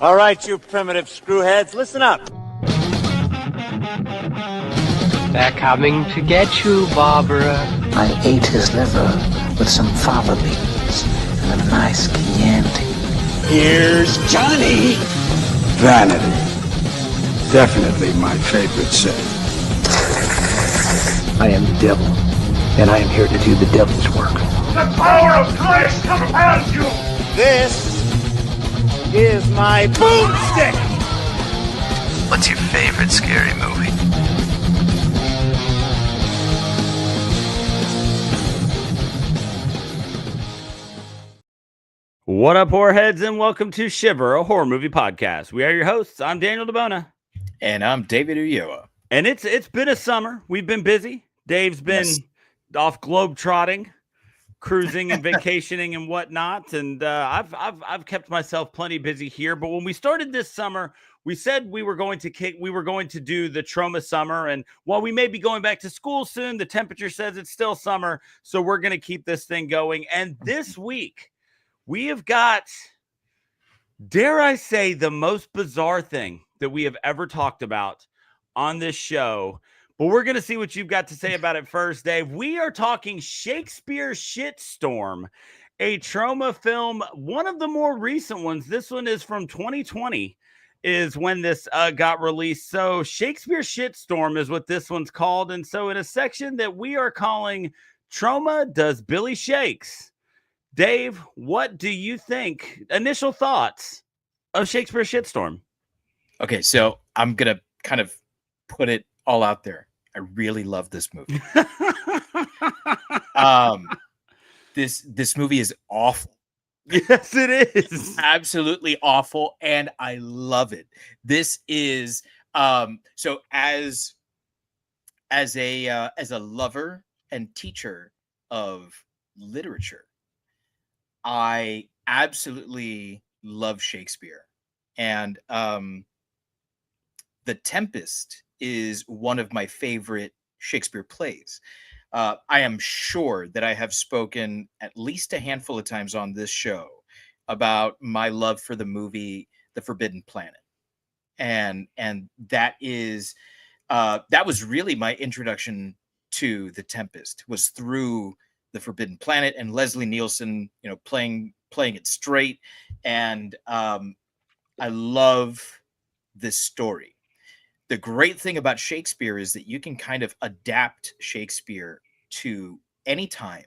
All right, you primitive screwheads, listen up. They're coming to get you, Barbara. I ate his liver with some fava beans and a nice Chianti. Here's Johnny. Vanity. Definitely my favorite sin. I am the devil, and I am here to do the devil's work. The power of Christ compels you! This is my boomstick! What's your favorite scary movie? What up, horrorheads, and welcome to Shiver, a horror movie podcast. We are your hosts. I'm Daniel DeBona. And I'm David Ulloa. And it's been a summer. We've been busy. Dave's been off globe-trotting, cruising and vacationing and whatnot. And I've kept myself plenty busy here. But when we started this summer, we said we were going to do the Troma Summer. And while we may be going back to school soon, the temperature says it's still summer. So we're going to keep this thing going. And this week, we have got, dare I say, the most bizarre thing that we have ever talked about on this show. But we're going to see what you've got to say about it first, Dave. We are talking Shakespeare Shitstorm, a Troma film, one of the more recent ones. This one is from 2020 is when this got released. So Shakespeare Shitstorm is what this one's called. And so in a section that we are calling Troma Does Billy Shakes, Dave, what do you think? Initial thoughts of Shakespeare Shitstorm? Okay, so I'm going to kind of put it all out there. I really love this movie. This movie is awful. Yes, it is. Absolutely awful, and I love it. This is so as a lover and teacher of literature, I absolutely love Shakespeare. And The Tempest is one of my favorite Shakespeare plays. I am sure that I have spoken at least a handful of times on this show about my love for the movie The Forbidden Planet. And that is that was really my introduction to The Tempest, was through The Forbidden Planet and Leslie Nielsen, playing it straight. And I love this story. The great thing about Shakespeare is that you can kind of adapt Shakespeare to any time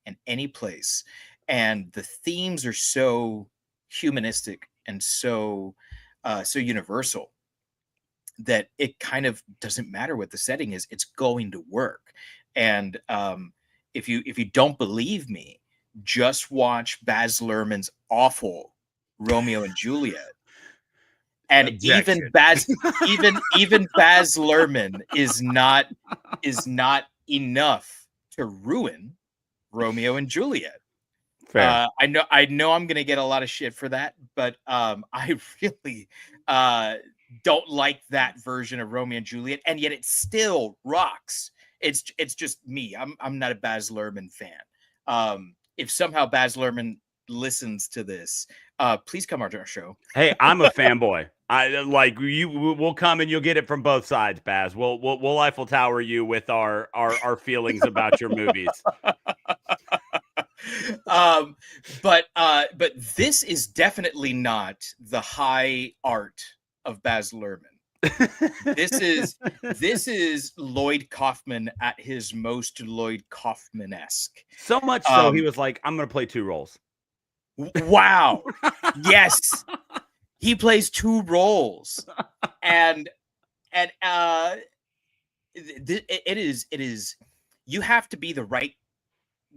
and any place. And the themes are so humanistic and so universal that it kind of doesn't matter what the setting is. It's going to work. And if you don't believe me, just watch Baz Luhrmann's awful Romeo and Juliet. And Objection. even Baz Luhrmann is not enough to ruin Romeo and Juliet. Fair. I know I'm going to get a lot of shit for that, but I really don't like that version of Romeo and Juliet, and yet it still rocks. It's just me. I'm not a Baz Luhrmann fan. If somehow Baz Luhrmann listens to this, please come on our show. Hey, I'm a fanboy. We'll come and you'll get it from both sides, Baz. We'll Eiffel Tower you with our feelings about your movies. But this is definitely not the high art of Baz Luhrmann. This is Lloyd Kaufman at his most Lloyd Kaufman-esque. So much so he was like, I'm going to play two roles. Wow. Yes. He plays two roles. And it is you have to be the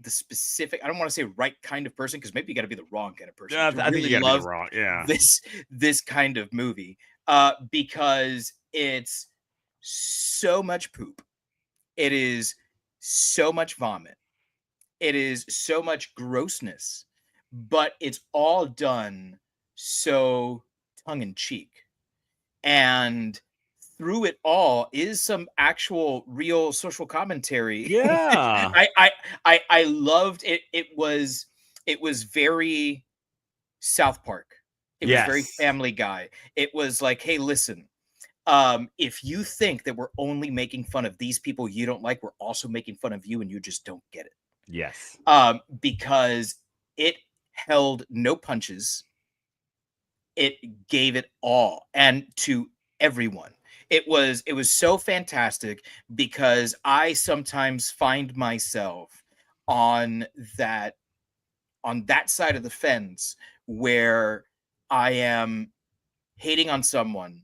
specific, I don't want to say right kind of person, because maybe you got to be the wrong kind of person. Yeah, I think you got to be the wrong. Yeah. This kind of movie, because it's so much poop. It is so much vomit. It is so much grossness, but it's all done so tongue-in-cheek. And through it all is some actual real social commentary. Yeah. I loved it. It was very South Park. It was very Family Guy. It was like, hey, listen, if you think that we're only making fun of these people you don't like, we're also making fun of you, and you just don't get it. Yes. Because it held no punches. It gave it all, and to everyone. It was so fantastic, because I sometimes find myself on that side of the fence where I am hating on someone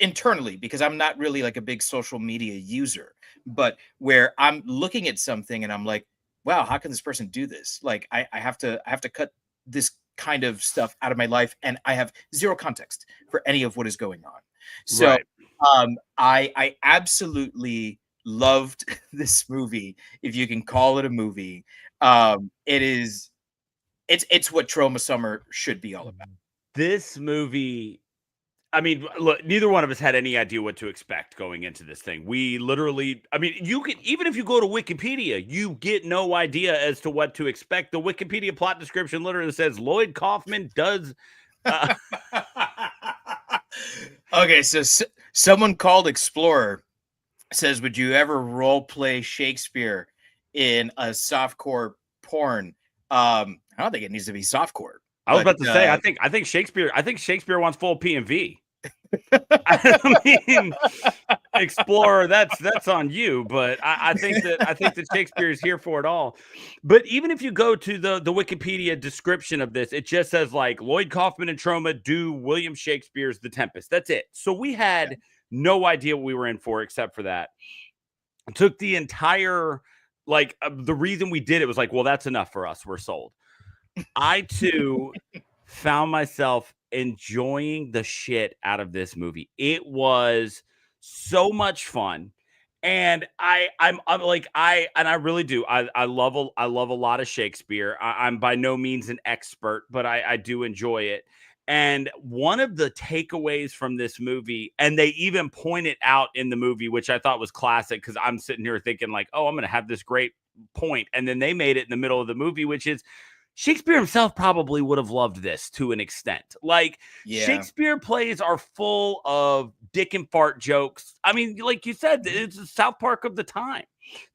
internally, because I'm not really like a big social media user, but where I'm looking at something and I'm like, wow, how can this person do this? Like, I have to cut this kind of stuff out of my life, and I have zero context for any of what is going on. So Right. I absolutely loved this movie, if you can call it a movie. It's what Troma Summer should be all about. This movie, I mean, look, neither one of us had any idea what to expect going into this thing. We literally, I mean, you can, even if you go to Wikipedia, you get no idea as to what to expect. The Wikipedia plot description literally says Lloyd Kaufman does. Okay, so someone called Explorer says, would you ever role play Shakespeare in a softcore porn? I don't think it needs to be softcore. I was about to say, I think Shakespeare wants full P&V. I mean, Explorer, that's on you, but I think that Shakespeare is here for it all. But even if you go to the Wikipedia description of this, it just says like Lloyd Kaufman and Troma do William Shakespeare's The Tempest. That's it. So we had no idea what we were in for, except for that. It took the entire, like, the reason we did it was like, well, that's enough for us. We're sold. I too found myself enjoying the shit out of this movie. It was so much fun, and I'm like, I really do. I love a lot of Shakespeare. I'm by no means an expert, but I do enjoy it. And one of the takeaways from this movie, and they even point it out in the movie, which I thought was classic, because I'm sitting here thinking like, oh, I'm going to have this great point, and then they made it in the middle of the movie, which is Shakespeare himself probably would have loved this to an extent. Like, Shakespeare plays are full of dick and fart jokes. I mean, like you said, it's the South Park of the time.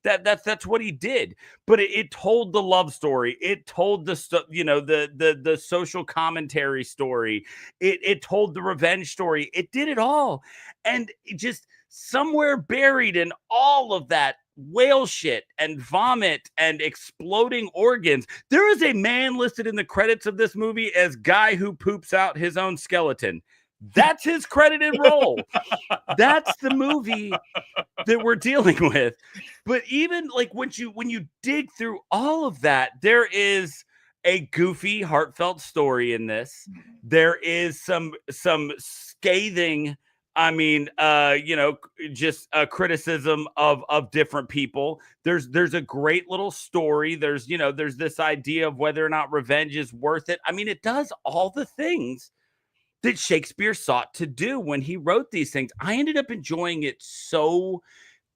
That's what he did. But it told the love story. It told the social commentary story. It told the revenge story. It did it all. And it just somewhere buried in all of that whale shit and vomit and exploding organs, there is a man listed in the credits of this movie as guy who poops out his own skeleton. That's his credited role. That's the movie that we're dealing with. But even like when you dig through all of that, there is a goofy, heartfelt story in this. There is some scathing, I mean, just a criticism of different people. There's a great little story. There's this idea of whether or not revenge is worth it. I mean, it does all the things that Shakespeare sought to do when he wrote these things. I ended up enjoying it so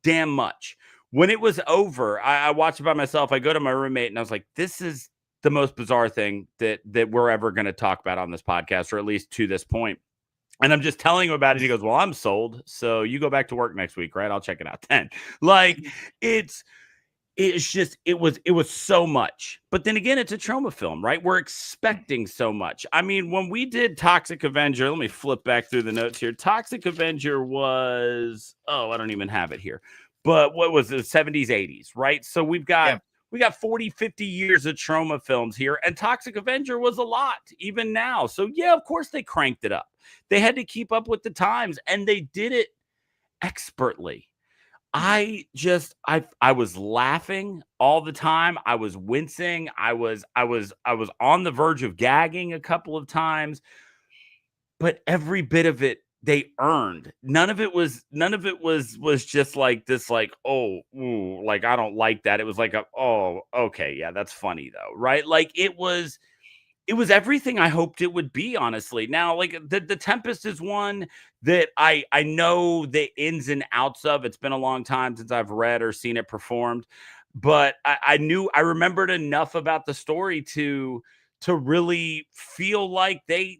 damn much. When it was over, I watched it by myself. I go to my roommate and I was like, this is the most bizarre thing that we're ever going to talk about on this podcast, or at least to this point. And I'm just telling him about it. He goes, well, I'm sold. So you go back to work next week, right? I'll check it out then. Like, it was so much. But then again, it's a Troma film, right? We're expecting so much. I mean, when we did Toxic Avenger, let me flip back through the notes here. Toxic Avenger was, I don't even have it here. But what was it, 70s, 80s, right? So we got 40, 50 years of Troma films here, and Toxic Avenger was a lot, even now. So yeah, of course they cranked it up. They had to keep up with the times, and they did it expertly. I was laughing all the time. I was wincing. I was on the verge of gagging a couple of times, but every bit of it they earned. None of it was just like this, like, oh, ooh, like, I don't like that. It was like, oh, okay, yeah, that's funny though, right? Like, it was everything I hoped it would be, honestly. Now, like, the Tempest is one that I know the ins and outs of. It's been a long time since I've read or seen it performed, but I remembered enough about the story to to really feel like they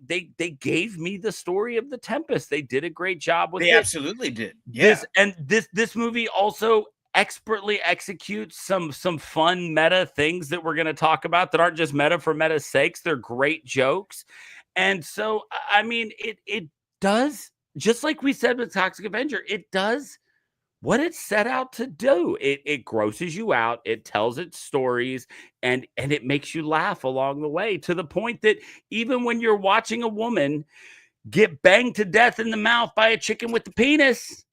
gave me the story of the Tempest. They did a great job with it. They absolutely did. Yeah. This movie also expertly executes some fun meta things that we're going to talk about that aren't just meta for meta's sakes. They're great jokes. And so, I mean, it does, just like we said with Toxic Avenger, it does what it set out to do. It grosses you out, it tells its stories, and it makes you laugh along the way, to the point that even when you're watching a woman get banged to death in the mouth by a chicken with the penis,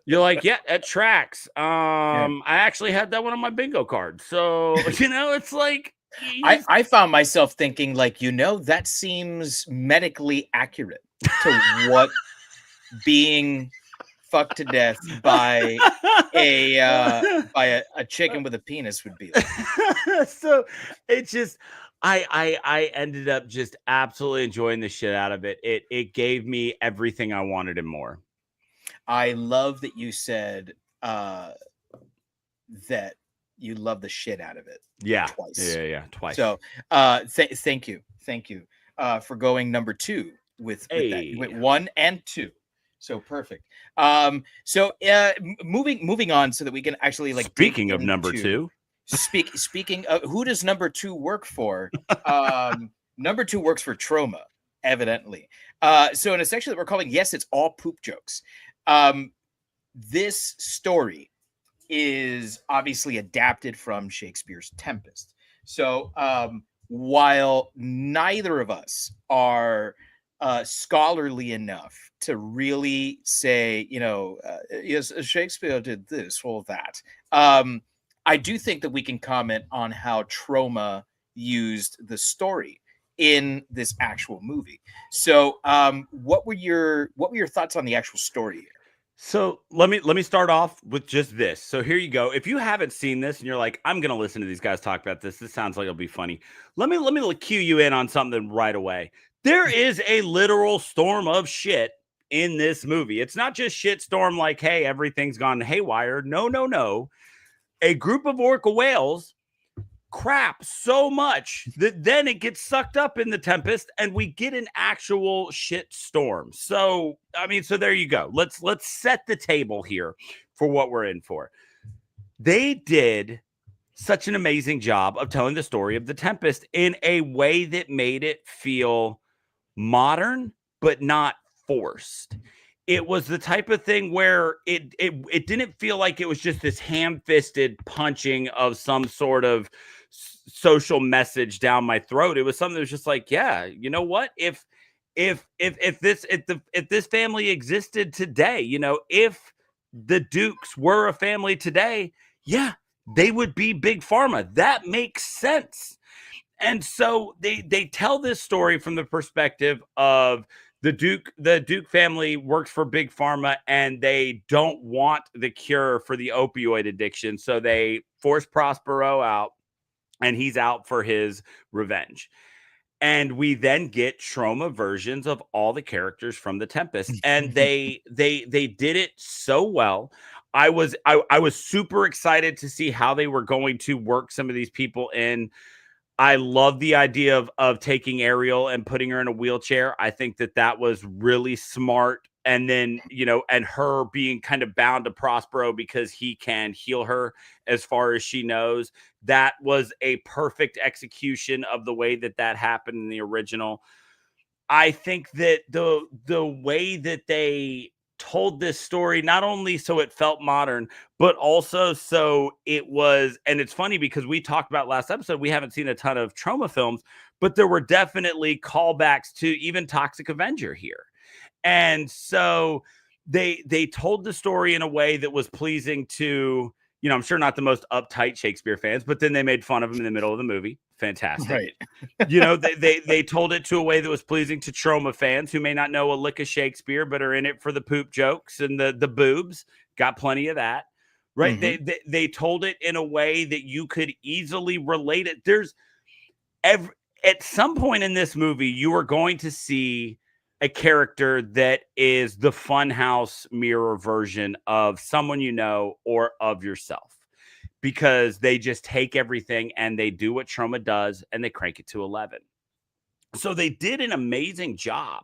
you're like, yeah, that tracks. I actually had that one on my bingo card. So, it's like, I found myself thinking, like, that seems medically accurate to what being fucked to death by a chicken with a penis would be like. So it's just, I ended up just absolutely enjoying the shit out of it. It gave me everything I wanted and more. I love that you said that you love the shit out of it. Yeah. Twice. Yeah. Twice. So thank you for going number 2 with that. You went 1 and 2. So perfect. Moving on so that we can actually, like, speaking of number 2. Speaking of, who does number 2 work for? Number 2 works for Troma, evidently. So in a section that we're calling Yes, It's All Poop Jokes. This story is obviously adapted from Shakespeare's Tempest. So while neither of us are scholarly enough to really say, yes, Shakespeare did this or that, I do think that we can comment on how Troma used the story in this actual movie. So what were your thoughts on the actual story here? So let me start off with just this. So here you go. If you haven't seen this and you're like, I'm going to listen to these guys talk about this, this sounds like it'll be funny. Let me cue you in on something right away. There is a literal storm of shit in this movie. It's not just shitstorm like, hey, everything's gone haywire. No. A group of orca whales crap so much that then it gets sucked up in the Tempest and we get an actual shit storm. So, I mean, so there you go. Let's set the table here for what we're in for. They did such an amazing job of telling the story of the Tempest in a way that made it feel modern, but not forced. It was the type of thing where it didn't feel like it was just this ham-fisted punching of some sort of social message down my throat. It was something that was just like, yeah, you know what? If this family existed today, if the Dukes were a family today, yeah, they would be big pharma. That makes sense. And so they tell this story from the perspective of the Duke family works for big pharma and they don't want the cure for the opioid addiction. So they force Prospero out and he's out for his revenge. And we then get Troma versions of all the characters from the Tempest. And they did it so well. I was super excited to see how they were going to work some of these people in. I love the idea of taking Ariel and putting her in a wheelchair. I think that was really smart. And then, and her being kind of bound to Prospero because he can heal her as far as she knows. That was a perfect execution of the way that happened in the original. I think that the way that they told this story, not only so it felt modern, but also so it was, and it's funny because we talked about last episode, we haven't seen a ton of Troma films, but there were definitely callbacks to even Toxic Avenger here. And so they told the story in a way that was pleasing to, I'm sure not the most uptight Shakespeare fans, but then they made fun of him in the middle of the movie. Fantastic. Right. They told it to a way that was pleasing to Troma fans who may not know a lick of Shakespeare, but are in it for the poop jokes and the boobs. Got plenty of that. Right. Mm-hmm. They told it in a way that you could easily relate it. At some point in this movie, you are going to see a character that is the funhouse mirror version of someone or of yourself. because they just take everything and they do what Troma does and they crank it to 11. So they did an amazing job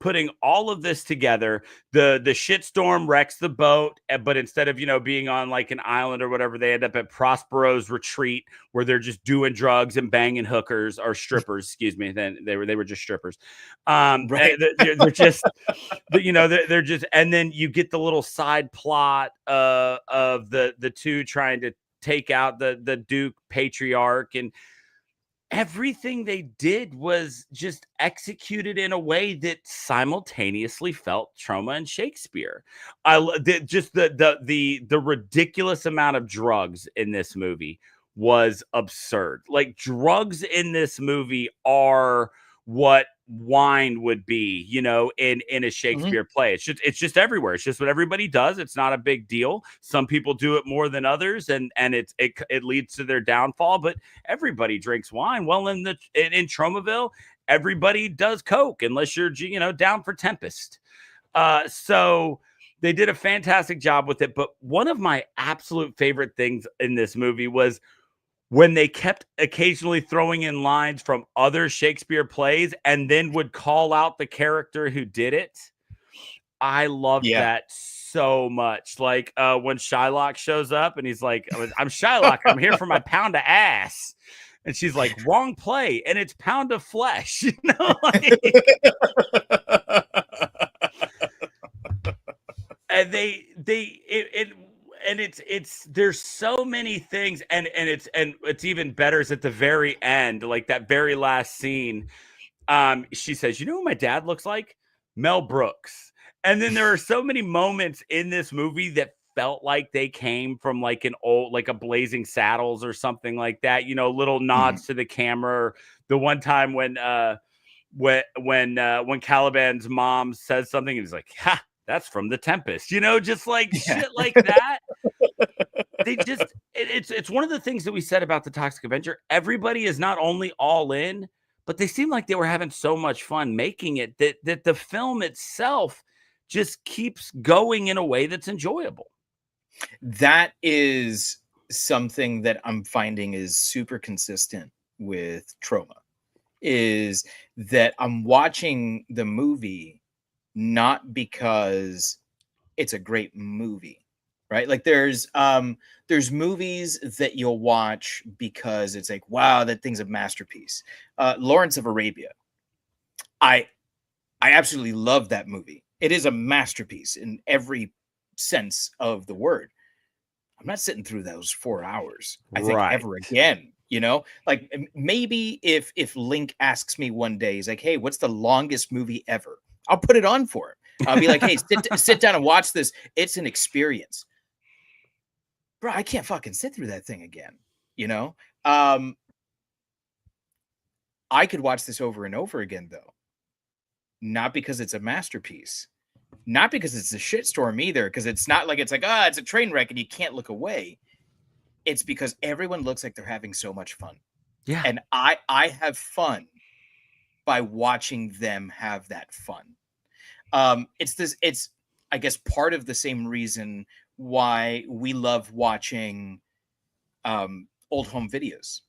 putting all of this together. The Shitstorm wrecks the boat, but instead of, being on like an island or whatever, they end up at Prospero's retreat where they're just doing drugs and banging hookers or strippers. Excuse me. Then they were just strippers. Right. They're just, they're just, and then you get the little side plot of the two trying to take out the Duke patriarch, and everything they did was just executed in a way that simultaneously felt Troma and Shakespeare. The ridiculous amount of drugs in this movie was absurd. Like, drugs in this movie are what wine would be, in a Shakespeare play. It's just everywhere. It's just what everybody does. It's not a big deal. Some people do it more than others, and it leads to their downfall. But everybody drinks wine. Well, in Tromaville, everybody does coke unless you're down for Tempest. So they did a fantastic job with it. But one of my absolute favorite things in this movie was when they kept occasionally throwing in lines from other Shakespeare plays and then would call out the character who did it. I loved that so much. Like when Shylock shows up and he's like, I'm Shylock. I'm here for my pound of ass. And she's like, wrong play. And it's pound of flesh. And there's so many things, and it's even better is at the very end, like that very last scene. She says, who my dad looks like? Mel Brooks. And then there are so many moments in this movie that felt like they came from like an old, like a Blazing Saddles or something like that, little nods to the camera. The one time when Caliban's mom says something and he's like, ha, that's from The Tempest, just like shit like that. They just, it's one of the things that we said about The Toxic Avenger. Everybody is not only all in, but they seem like they were having so much fun making it that the film itself just keeps going in a way that's enjoyable. That is something that I'm finding is super consistent with Troma, is that I'm watching the movie not because it's a great movie, right? Like there's movies that you'll watch because it's like, wow, that thing's a masterpiece. Lawrence of Arabia. I absolutely love that movie. It is a masterpiece in every sense of the word. I'm not sitting through those 4 hours, I think, ever again. Like maybe if Link asks me one day, he's like, hey, what's the longest movie ever? I'll put it on for him. I'll be like, hey, sit down and watch this. It's an experience. Bro, I can't fucking sit through that thing again. I could watch this over and over again, though. Not because it's a masterpiece. Not because it's a shitstorm either, because it's not like it's a train wreck and you can't look away. It's because everyone looks like they're having so much fun. Yeah. And I have fun by watching them have that fun. It's I guess part of the same reason why we love watching old home videos.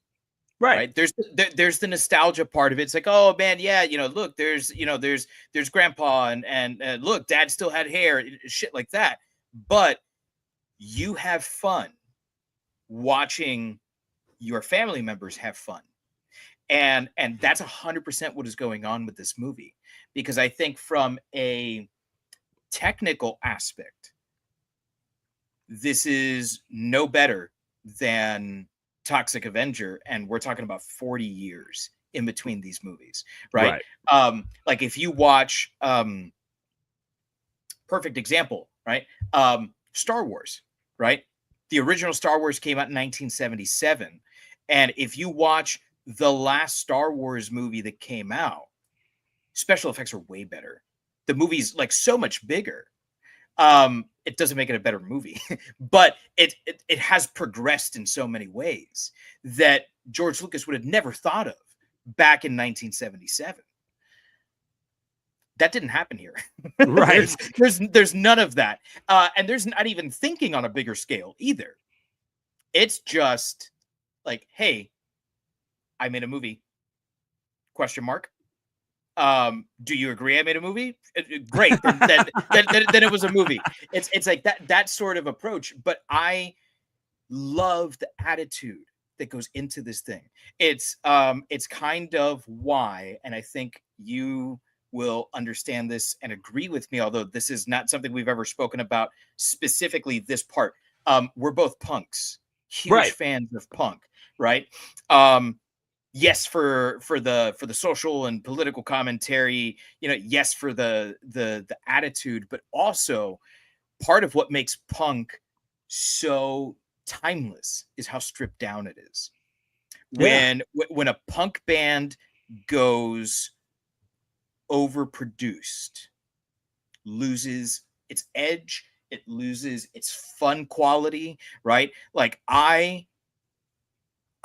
Right. There's the nostalgia part of it. It's like, oh man, yeah, look, there's grandpa and look, dad still had hair, shit like that. But you have fun watching your family members have fun. And that's 100% what is going on with this movie. Because I think from a technical aspect, this is no better than Toxic Avenger, and we're talking about 40 years in between these movies, right? Like if you watch perfect example, right? Star Wars, right? The original Star Wars came out in 1977, and if you watch the last Star Wars movie that came out, special effects are way better. The movie's like so much bigger. It doesn't make it a better movie, but it has progressed in so many ways that George Lucas would have never thought of back in 1977. That didn't happen here. Right. there's none of that. And there's not even thinking on a bigger scale either. It's just like, hey, I made a movie. Question mark. Do you agree I made a movie? Great. Then it was a movie. It's like that sort of approach. But I love the attitude that goes into this thing. It's kind of why, and I think you will understand this and agree with me, although this is not something we've ever spoken about specifically this part. We're both punks, huge fans of punk, right? Yes, for the social and political commentary, yes, for the attitude, but also part of what makes punk so timeless is how stripped down it is. When a punk band goes overproduced, loses its edge, it loses its fun quality, right? Like I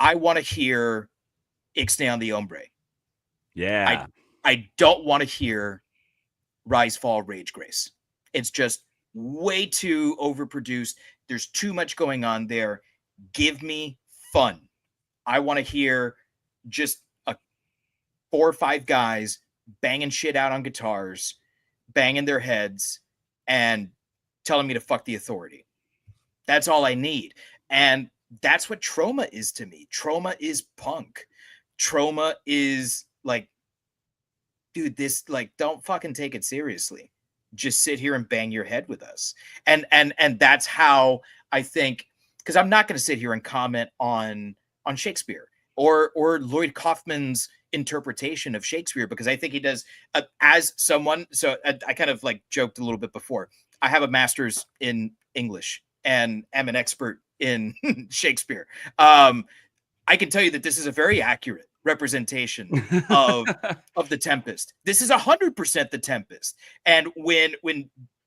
want to hear Ixnay on the Hombre. Yeah. I don't want to hear Rise, Fall, Rage, Grace. It's just way too overproduced. There's too much going on there. Give me fun. I want to hear just 4 or 5 guys banging shit out on guitars, banging their heads, and telling me to fuck the authority. That's all I need. And that's what Troma is to me. Troma is punk. Troma is like, dude, this, like, don't fucking take it seriously. Just sit here and bang your head with us. And that's how I think, because I'm not going to sit here and comment on Shakespeare or Lloyd Kaufman's interpretation of Shakespeare, because I think he does as someone. So I kind of like joked a little bit before. I have a master's in English and am an expert in Shakespeare. I can tell you that this is a very accurate representation of the Tempest. This is 100% the Tempest. And when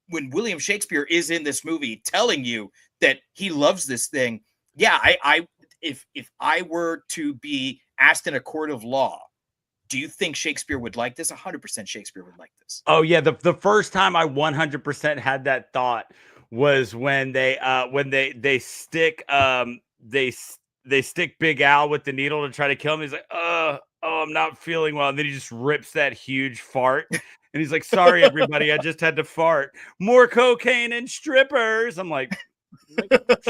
William Shakespeare is in this movie telling you that he loves this thing, yeah, if I were to be asked in a court of law, do you think Shakespeare would like this? 100% Shakespeare would like this. Oh yeah, the first time I 100% had that thought was when they stick they stick Big Al with the needle to try to kill him. He's like, oh, I'm not feeling well. And then he just rips that huge fart. And he's like, sorry, everybody, I just had to fart. More cocaine and strippers. I'm like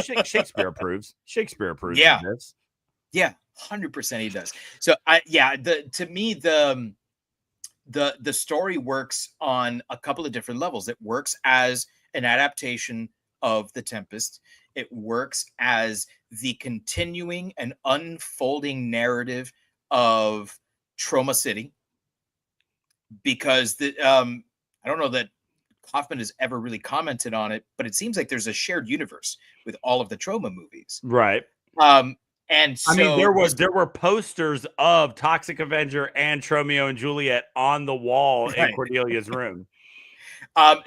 Shakespeare approves. Shakespeare approves of this. Yeah, 100% he does. So to me, the story works on a couple of different levels. It works as an adaptation of The Tempest. It works as the continuing and unfolding narrative of Troma City, because I don't know that Kaufman has ever really commented on it, but it seems like there's a shared universe with all of the Troma movies. Right. And so, I mean, there were posters of Toxic Avenger and Tromeo and Juliet on the wall in Cordelia's room.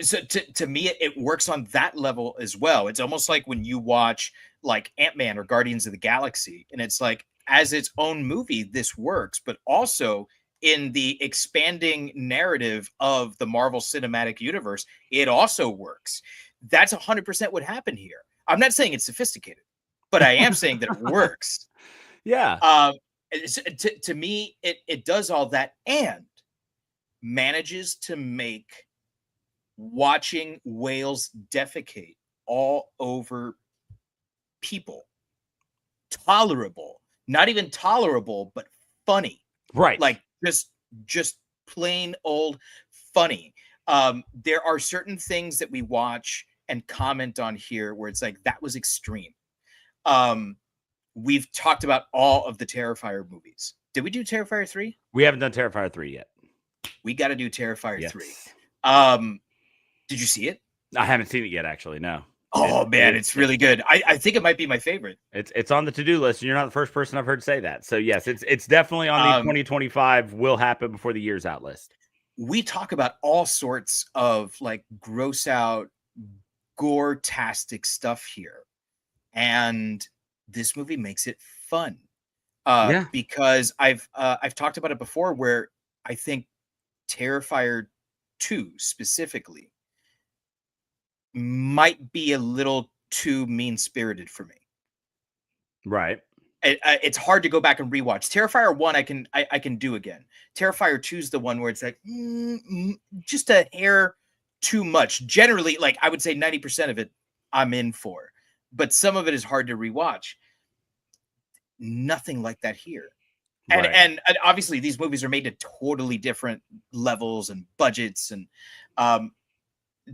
So to me, it works on that level as well. It's almost like when you watch like Ant-Man or Guardians of the Galaxy, and it's like, as its own movie, this works, but also in the expanding narrative of the Marvel Cinematic Universe, it also works. That's 100% what happened here. I'm not saying it's sophisticated, but I am saying that it works. Yeah. To me, it does all that and manages to make watching whales defecate all over people tolerable. Not even tolerable, but funny. Right. Like just plain old funny. There are certain things that we watch and comment on here where it's like, that was extreme. We've talked about all of the Terrifier movies. Did we do Terrifier 3? We haven't done Terrifier 3 yet. We got to do Terrifier 3. Did you see it? I haven't seen it yet, actually. No. Oh man, it's really good. I think it might be my favorite. It's on the to-do list, and you're not the first person I've heard say that. So yes, it's definitely on the 2025 will happen before the year's out list. We talk about all sorts of like gross out, gore-tastic stuff here, and this movie makes it fun. Because I've talked about it before, where I think Terrifier 2 specifically might be a little too mean-spirited for me. Right. It's hard to go back and rewatch. Terrifier 1 I can do again. Terrifier 2 is the one where it's like just a hair too much. Generally, like I would say 90% of it I'm in for, but some of it is hard to rewatch. Nothing like that here. And, Right. and obviously these movies are made to totally different levels and budgets and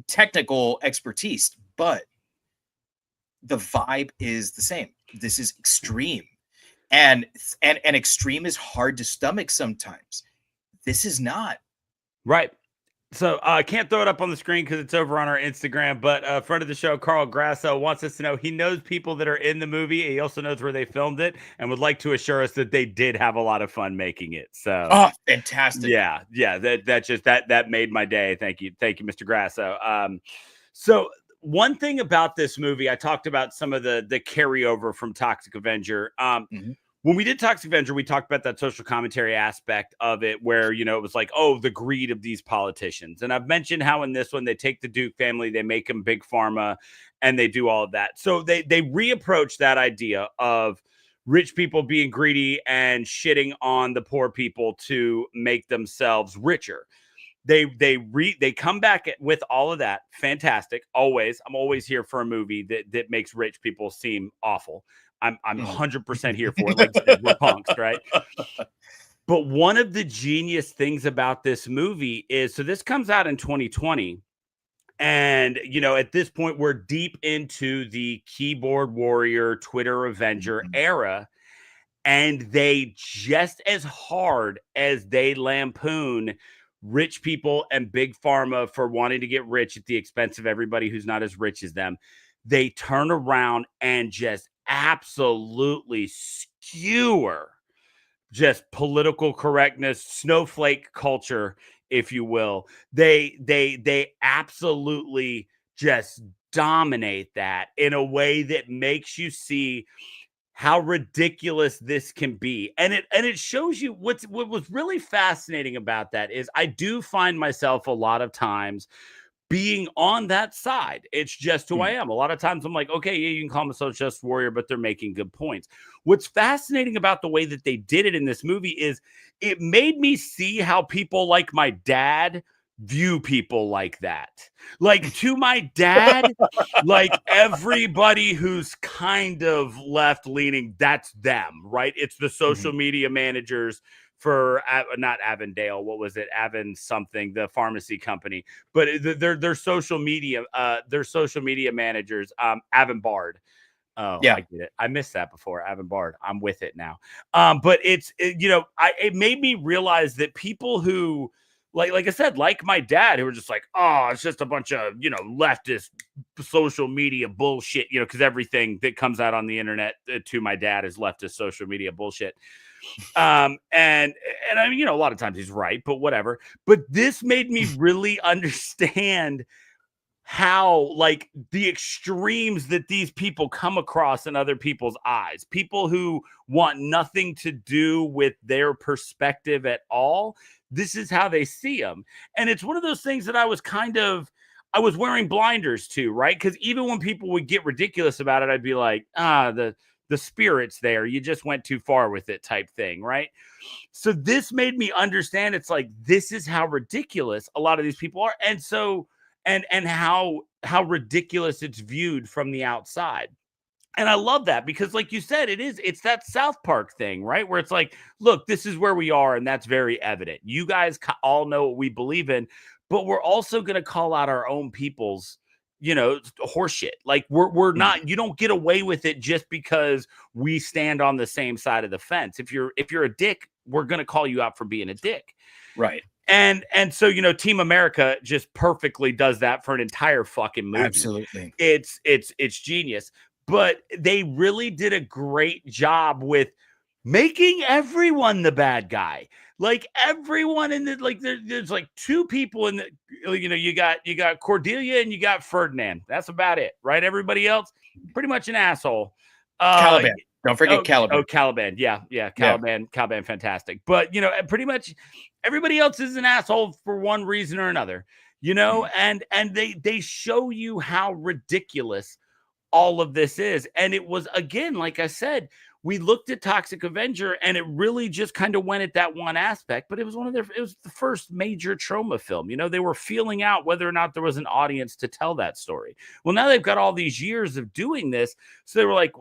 technical expertise, but the vibe is the same. This is extreme. And extreme is hard to stomach sometimes. This is not. Right. So I can't throw it up on the screen because it's over on our Instagram, but friend of the show, Carl Grasso, wants us to know he knows people that are in the movie. He also knows where they filmed it and would like to assure us that they did have a lot of fun making it. So fantastic. Yeah. That made my day. Thank you, Mr. Grasso. So one thing about this movie, I talked about some of the carryover from Toxic Avenger. When we did Toxic Avenger, we talked about that social commentary aspect of it where, you know, it was like, oh, the greed of these politicians. And I've mentioned how in this one, they take the Duke family, they make them big pharma, and they do all of that. So they reapproach that idea of rich people being greedy and shitting on the poor people to make themselves richer. They come back with all of that. Fantastic. Always. I'm always here for a movie that makes rich people seem awful. I'm 100% here for it. Like we're punks, right? But one of the genius things about this movie is, so this comes out in 2020. And, you know, at this point, we're deep into the keyboard warrior, Twitter Avenger era. And they, just as hard as they lampoon rich people and big pharma for wanting to get rich at the expense of everybody who's not as rich as them, they turn around and just absolutely skewer just political correctness, snowflake culture, if you will. They absolutely just dominate that in a way that makes you see how ridiculous this can be. And it shows you what was really fascinating about that is I do find myself a lot of times being on that side. It's just who I am. A lot of times I'm like, okay, yeah, you can call them a socialist warrior, but they're making good points. What's fascinating about the way that they did it in this movie is it made me see how people like my dad view people like that. Like to my dad, like everybody who's kind of left leaning, that's them, right? It's the social media managers for not Avondale, what was it? Avon something, the pharmacy company, but their social media managers, Avon Bard. Oh, yeah, I get it. I missed that before. Avon Bard. I'm with it now. But it made me realize that people who, like I said, like my dad, who were just like, oh, it's just a bunch of, leftist social media bullshit, because everything that comes out on the internet to my dad is leftist social media bullshit. And I mean, a lot of times he's right, but whatever. But this made me really understand how, like, the extremes that these people come across in other people's eyes, people who want nothing to do with their perspective at all. This is how they see them. And it's one of those things that I was wearing blinders to, right? Because even when people would get ridiculous about it, I'd be like, the spirit's there. You just went too far with it type thing, right? So this made me understand it's like, this is how ridiculous a lot of these people are. And so, and how ridiculous it's viewed from the outside. And I love that because, like you said, it's that South Park thing, right? Where it's like, look, this is where we are. And that's very evident. You guys all know what we believe in, but we're also going to call out our own people's, horseshit. Like we're not, you don't get away with it just because we stand on the same side of the fence. If you're a dick, we're going to call you out for being a dick. Right. And so, Team America just perfectly does that for an entire fucking movie. Absolutely. It's genius, but they really did a great job with making everyone the bad guy. Like everyone in the, like, there's like two people in the, you got Cordelia and you got Ferdinand. That's about it, right? Everybody else, pretty much an asshole. Caliban. Don't forget Caliban. Oh, Caliban. Yeah. Caliban, fantastic. But, pretty much everybody else is an asshole for one reason or another, and they show you how ridiculous all of this is. And it was, again, like I said, we looked at Toxic Avenger and it really just kind of went at that one aspect, but it was it was the first major Troma film. You know, they were feeling out whether or not there was an audience to tell that story. Well, now they've got all these years of doing this. So they were like,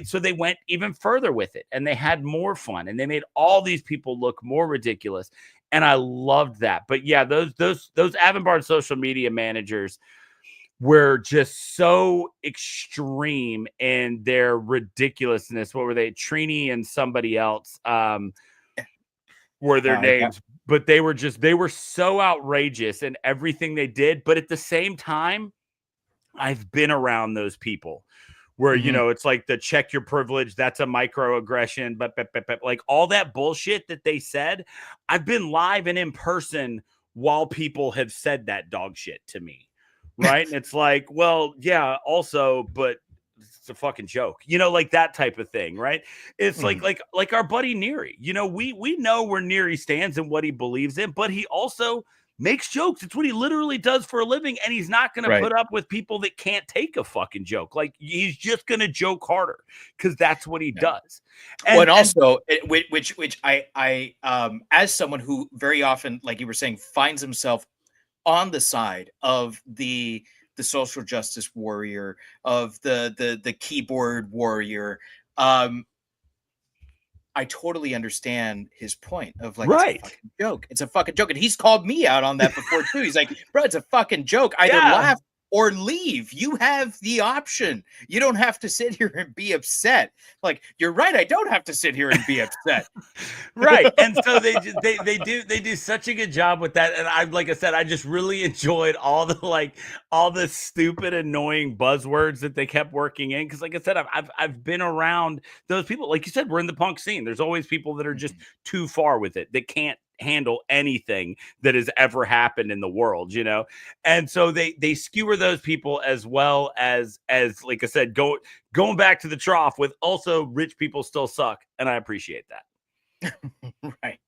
so they went even further with it and they had more fun and they made all these people look more ridiculous. And I loved that. But yeah, those Avonbarn social media managers were just so extreme in their ridiculousness. What were they? Trini and somebody else were their names, but they were so outrageous in everything they did. But at the same time, I've been around those people where, you know, it's like the check your privilege. That's a microaggression, but like all that bullshit that they said. I've been live and in person while people have said that dog shit to me. Right. And it's like, well, yeah, also, but it's a fucking joke, you know, like that type of thing. Right. It's like our buddy Neary, you know, we know where Neary stands and what he believes in, but he also makes jokes. It's what he literally does for a living. And he's not going to put up with people that can't take a fucking joke. Like he's just going to joke harder because that's what he does. And also, which I as someone who very often, like you were saying, finds himself on the side of the social justice warrior, of the keyboard warrior, I totally understand his point of like, it's a fucking joke. It's a fucking joke. And he's called me out on that before too. He's like, bro, it's a fucking joke. Either laugh or leave. You have the option. You don't have to sit here and be upset. Like, you're right. I don't have to sit here and be upset. Right. And so they do such a good job with that. And like I said, I just really enjoyed all the stupid, annoying buzzwords that they kept working in. Cause like I said, I've been around those people. Like you said, we're in the punk scene. There's always people that are just too far with it. That can't handle anything that has ever happened in the world, you know? And so they skewer those people as well as like I said, going back to the trough with also rich people still suck. And I appreciate that. Right.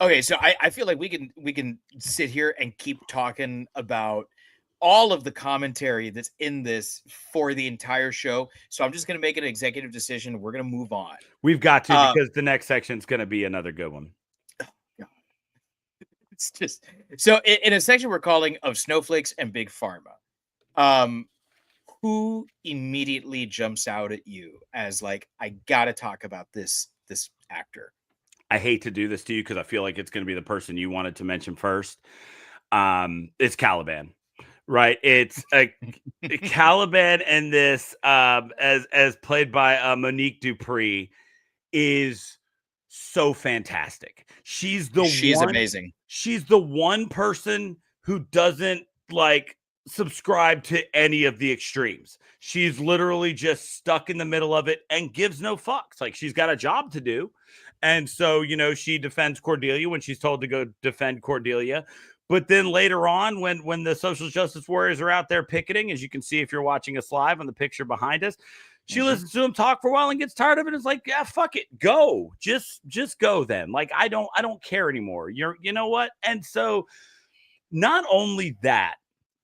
Okay. So I feel like we can sit here and keep talking about all of the commentary that's in this for the entire show. So I'm just going to make an executive decision. We're going to move on. We've got to, because the next section is going to be another good one. It's just so in a section we're calling of snowflakes and big pharma. Who immediately jumps out at you as like, I got to talk about this actor? I hate to do this to you because I feel like it's going to be the person you wanted to mention first. It's Caliban. Right, it's a Caliban, and this as played by Monique Dupree is so fantastic. She's amazing. She's the one person who doesn't like subscribe to any of the extremes. She's literally just stuck in the middle of it and gives no fucks. Like she's got a job to do, and so you know she defends Cordelia when she's told to go defend Cordelia. But then later on, when the social justice warriors are out there picketing, as you can see if you're watching us live on the picture behind us, she listens to them talk for a while and gets tired of it. And is like, yeah, fuck it, go, just go then. Like I don't care anymore. You know what? And so not only that,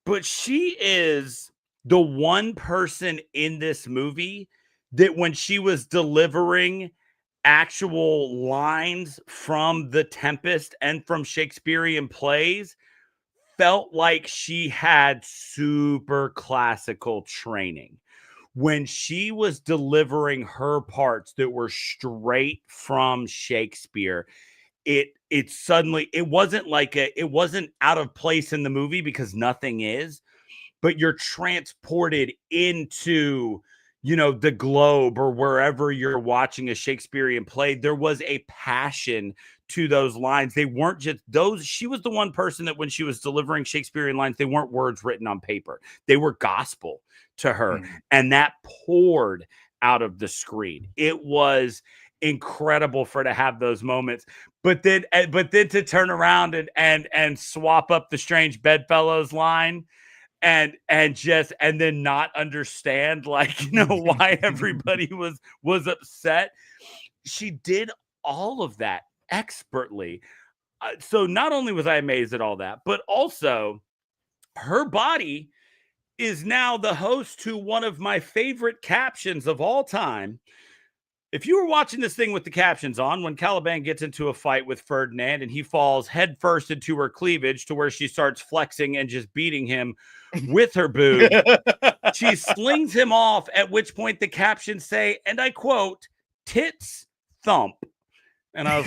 but she is the one person in this movie that when she was delivering actual lines from The Tempest and from Shakespearean plays felt like she had super classical training. When she was delivering her parts that were straight from Shakespeare, it suddenly, it wasn't out of place in the movie because nothing is, but you're transported into the Globe or wherever you're watching a Shakespearean play. There was a passion to those lines. They weren't just those. She was the one person that when she was delivering Shakespearean lines, they weren't words written on paper. They were gospel to her. And that poured out of the screen. It was incredible for her to have those moments. But then to turn around and swap up the strange bedfellows line and then not understand why everybody was upset. She did all of that expertly. So not only was I amazed at all that, but also her body is now the host to one of my favorite captions of all time. If you were watching this thing with the captions on, when Caliban gets into a fight with Ferdinand and he falls headfirst into her cleavage to where she starts flexing and just beating him with her boob, she slings him off, at which point the captions say, and I quote, "Tits thump." And I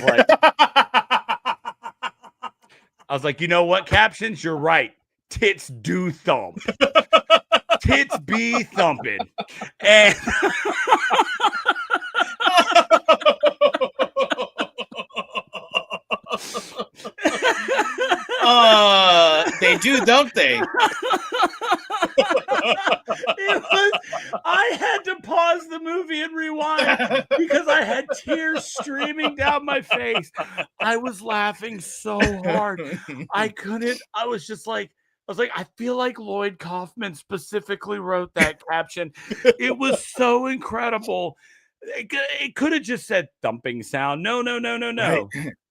was like, you know what, captions? You're right. Tits do thump. Tits be thumping. And they do, don't they? I had to pause the movie and rewind because I had tears streaming down my face. I was laughing so hard. I was like, I feel like Lloyd Kaufman specifically wrote that caption. It was so incredible. It could have just said thumping sound. No. Right.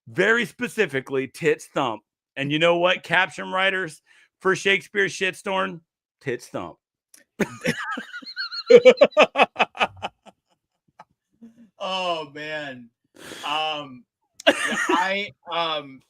Very specifically, tits thump. And you know what, caption writers for Shakespeare Shitstorm? Tits thump. Oh man.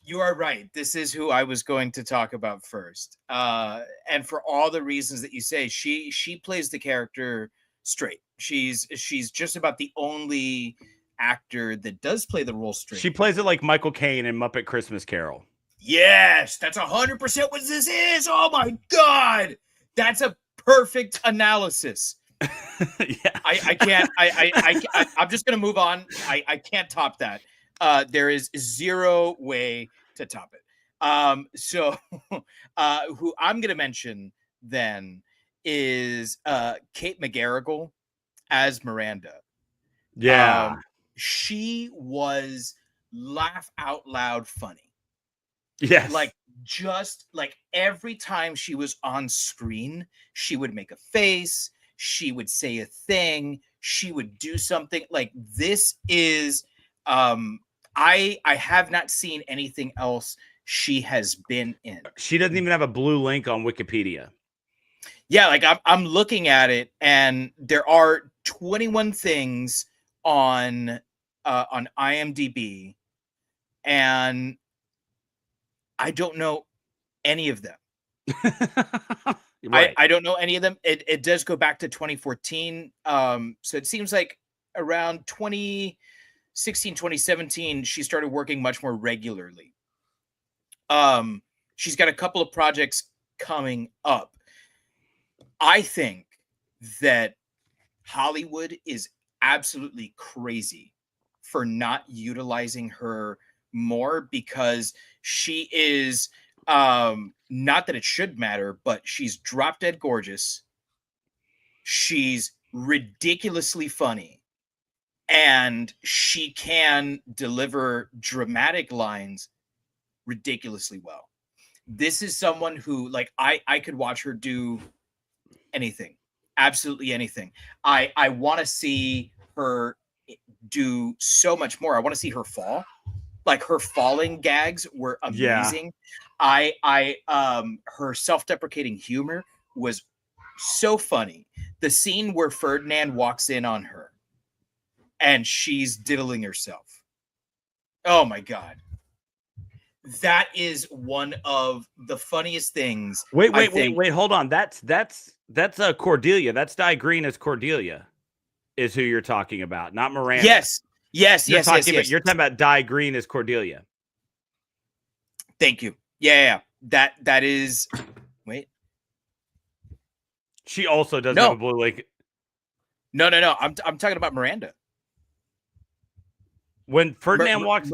You are right. This is who I was going to talk about first. And for all the reasons that you say, she plays the character straight. She's just about the only actor that does play the role straight. She plays it like Michael Caine in Muppet Christmas Carol. Yes, that's 100% what this is. Oh my God. That's a perfect analysis. Yeah. I can't, I'm just going to move on. I can't top that. There is zero way to top it. So who I'm going to mention then is Kate McGarrigle as Miranda. Yeah. She was laugh out loud funny. Yes. Like just like every time she was on screen, she would make a face, she would say a thing, she would do something. Like this is I have not seen anything else she has been in. She doesn't even have a blue link on Wikipedia. Yeah, like I'm looking at it and there are 21 things on IMDb and I don't know any of them. Right. I don't know any of them. It does go back to 2014. So it seems like around 2016, 2017, she started working much more regularly. She's got a couple of projects coming up. I think that Hollywood is absolutely crazy for not utilizing her more because she is not that it should matter, but she's drop dead gorgeous. She's ridiculously funny and she can deliver dramatic lines ridiculously well. This is someone who like I could watch her do anything, absolutely anything. I want to see her do so much more. I want to see her fall. Like her falling gags were amazing. Yeah. Her self-deprecating humor was so funny. The scene where Ferdinand walks in on her and she's diddling herself. Oh my God. That is one of the funniest things. Wait, hold on. That's Cordelia. That's Di Green as Cordelia is who you're talking about, not Miranda. Yes. You're talking about Di Green as Cordelia. Thank you. Yeah. That is. Wait. She also doesn't have a blue link. No. I'm talking about Miranda. When Ferdinand walks.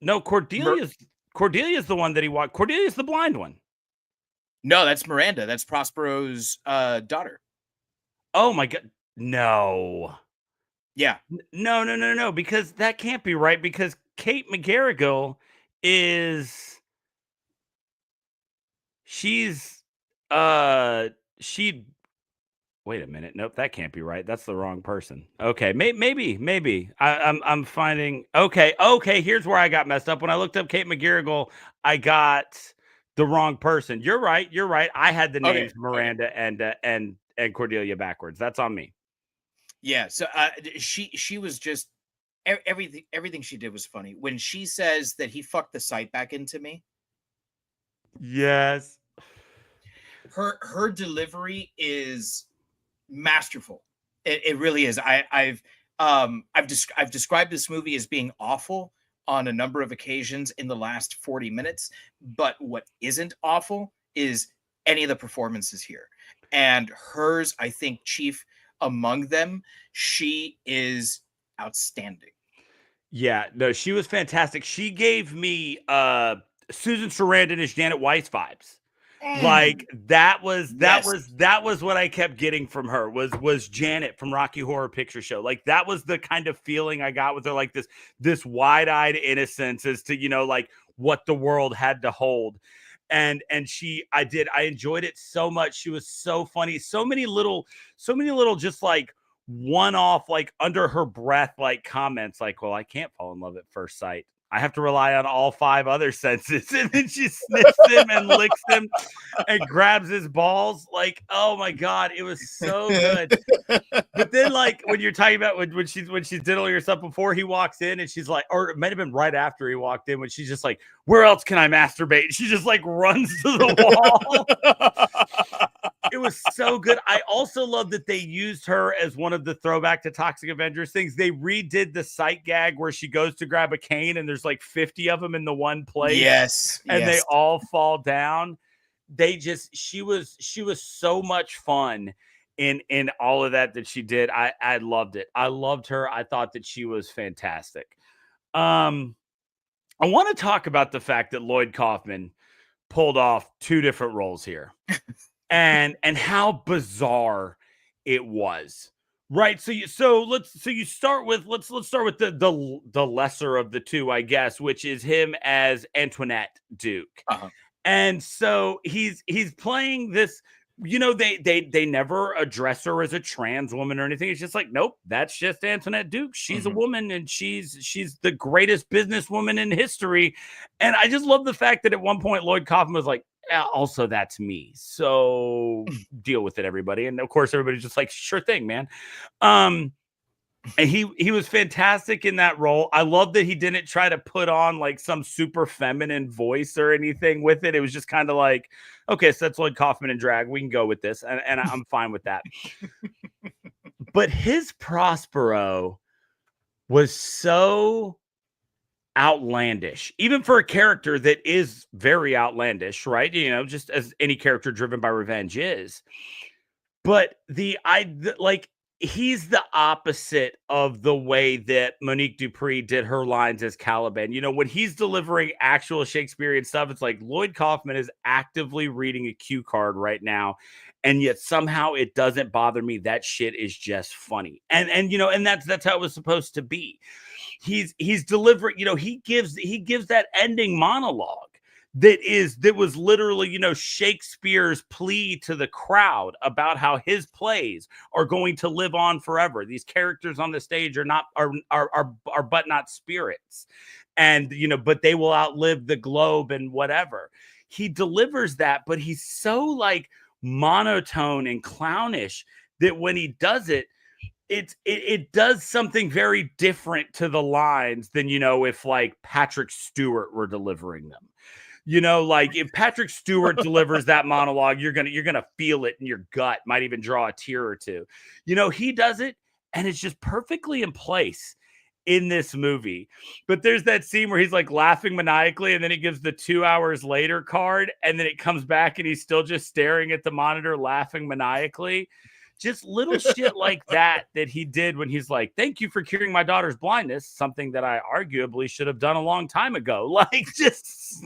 No, Cordelia's the one that he walked. Cordelia's the blind one. No, that's Miranda. That's Prospero's daughter. Oh my God. No. Yeah. No, because that can't be right because Kate McGarrigle wait a minute. Nope, that can't be right. That's the wrong person. Okay, maybe. I'm finding okay, here's where I got messed up. When I looked up Kate McGarrigle, I got the wrong person. You're right. I had the names Okay. Miranda and Cordelia backwards. That's on me. Yeah. So she was just everything she did was funny. When she says that he fucked the sight back into me. Yes. Her delivery is masterful. It really is. I've described this movie as being awful on a number of occasions in the last 40 minutes, but what isn't awful is any of the performances here. And hers, I think, chief among them. She is outstanding. Yeah, no, she was fantastic. She gave me Susan Sarandon as Janet Weiss vibes. Like that was what I kept getting from her was Janet from Rocky Horror Picture Show. Like that was the kind of feeling I got with her, like this wide-eyed innocence as to, like what the world had to hold. And I enjoyed it so much. She was so funny. So many little just like one-off, like under her breath, like comments like, well, I can't fall in love at first sight. I have to rely on all 5 other senses. And then she sniffs him and licks him and grabs his balls. Like, oh my God, it was so good. But then, like, when you're talking about when she's diddling herself before he walks in, and she's like, or it might have been right after he walked in, when she's just like, where else can I masturbate? She just like runs to the wall. It was so good. I also love that they used her as one of the throwback to Toxic Avengers things. They redid the sight gag where she goes to grab a cane and there's like 50 of them in the one place. Yes. And they all fall down. She was so much fun in all of that she did. I loved it. I loved her. I thought that she was fantastic. I want to talk about the fact that Lloyd Kaufman pulled off 2 different roles here. and how bizarre it was, right? So you start with let's start with the lesser of the 2, I guess, which is him as Antoinette Duke. And so he's playing this. They never address her as a trans woman or anything. It's just like, nope, that's just Antoinette Duke. She's a woman, and she's the greatest businesswoman in history. And I just love the fact that at one point Lloyd Kaufman was like, also that's me, so deal with it, everybody. And of course everybody's just like, sure thing, man. And he was fantastic in that role. I love that he didn't try to put on like some super feminine voice or anything with it. It was just kind of like, okay, so that's Lloyd Kaufman in drag, we can go with this, and I'm fine with that. But his Prospero was so outlandish, even for a character that is very outlandish, right? Just as any character driven by revenge is. But he's the opposite of the way that Monique Dupree did her lines as Caliban. When he's delivering actual Shakespearean stuff, it's like Lloyd Kaufman is actively reading a cue card right now, and yet somehow it doesn't bother me. That shit is just funny, and that's how it was supposed to be. He's delivering, he gives that ending monologue that was literally, Shakespeare's plea to the crowd about how his plays are going to live on forever. These characters on the stage are but not spirits, and but they will outlive the globe and whatever. He delivers that, but he's so like monotone and clownish that when he does it, it does something very different to the lines than, if like Patrick Stewart were delivering them. Like if Patrick Stewart delivers that monologue, you're gonna feel it in your gut, might even draw a tear or two. He does it, and it's just perfectly in place in this movie. But there's that scene where he's like laughing maniacally, and then he gives the 2 hours later card, and then it comes back and he's still just staring at the monitor laughing maniacally. Just little shit like that he did when he's like, thank you for curing my daughter's blindness, something that I arguably should have done a long time ago. Like, just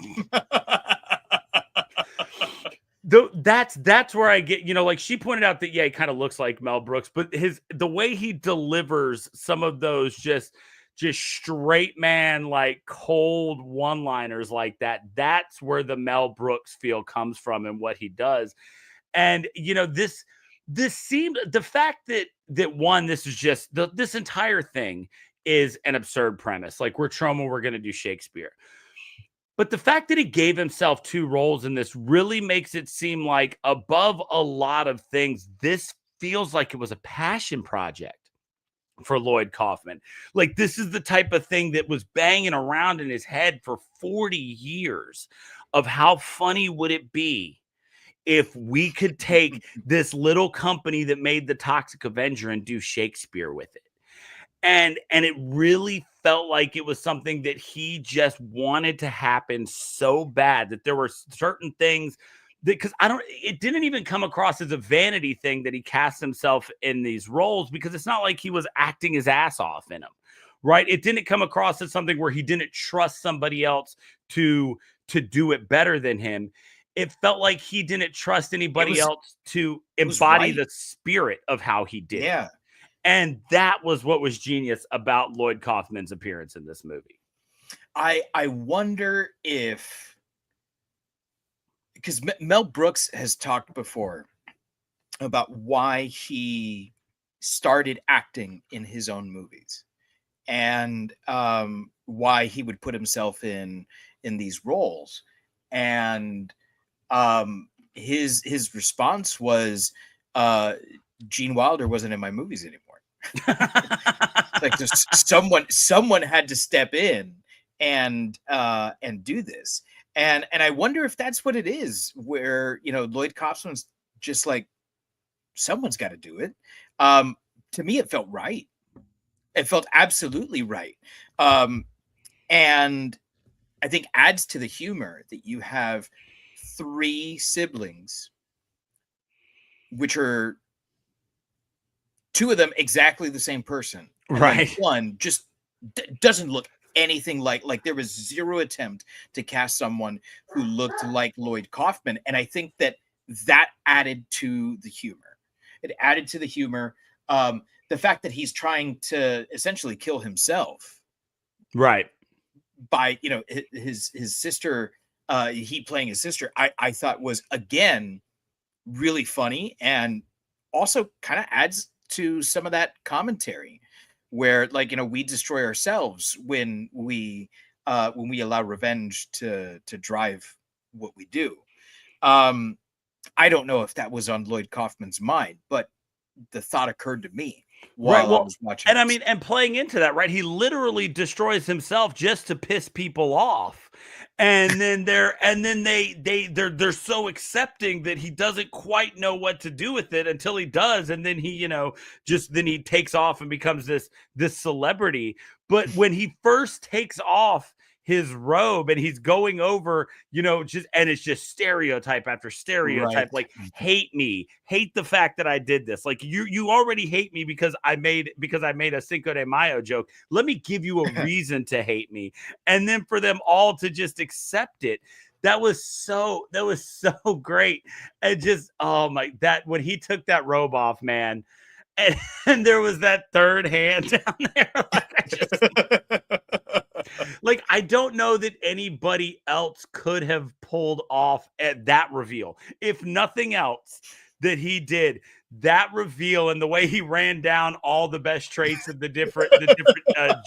that's where I get, like she pointed out that, yeah, he kind of looks like Mel Brooks, but the way he delivers some of those just straight man, like cold one-liners like that, that's where the Mel Brooks feel comes from and what he does. And, this seemed, the fact that one, this is just this entire thing is an absurd premise. Like, we're Troma, we're going to do Shakespeare. But the fact that he gave himself 2 roles in this really makes it seem like, above a lot of things, this feels like it was a passion project for Lloyd Kaufman. Like, this is the type of thing that was banging around in his head for 40 years of how funny would it be if we could take this little company that made the Toxic Avenger and do Shakespeare with it. And it really felt like it was something that he just wanted to happen so bad, that there were certain things that, because it didn't even come across as a vanity thing that he cast himself in these roles, because it's not like he was acting his ass off in them, right? It didn't come across as something where he didn't trust somebody else to do it better than him. It felt like he didn't trust anybody else to embody the spirit of how he did it. And that was what was genius about Lloyd Kaufman's appearance in this movie. I wonder if, because Mel Brooks has talked before about why he started acting in his own movies, and why he would put himself in these roles. And his response was, Gene Wilder wasn't in my movies anymore. Like, just someone had to step in and do this. And I wonder if that's what it is, where, Lloyd Kaufman's just like, someone's got to do it. To me, it felt right. It felt absolutely right. And I think adds to the humor that you have 3 siblings, which are 2 of them exactly the same person, right? One just doesn't look anything like there was zero attempt to cast someone who looked like Lloyd Kaufman. And I think that added to the humor. It added to the humor. The fact that he's trying to essentially kill himself, right, by his sister, he playing his sister, I thought was, again, really funny, and also kind of adds to some of that commentary where, like, we destroy ourselves when we allow revenge to drive what we do. I don't know if that was on Lloyd Kaufman's mind, but the thought occurred to me while I was watching. And I mean, and playing into that, right? He literally destroys himself just to piss people off. And then they're so accepting that he doesn't quite know what to do with it until he does. And then he, then he takes off and becomes this celebrity. But when he first takes off his robe and he's going over, and it's just stereotype after stereotype, right. Like, hate me, hate the fact that I did this. Like, you already hate me because I made a Cinco de Mayo joke. Let me give you a reason to hate me. And then for them all to just accept it. That was so great. And just, when he took that robe off, man, and there was that third hand down there. Like, I don't know that anybody else could have pulled off at that reveal. If nothing else, that he did that reveal, and the way he ran down all the best traits of the different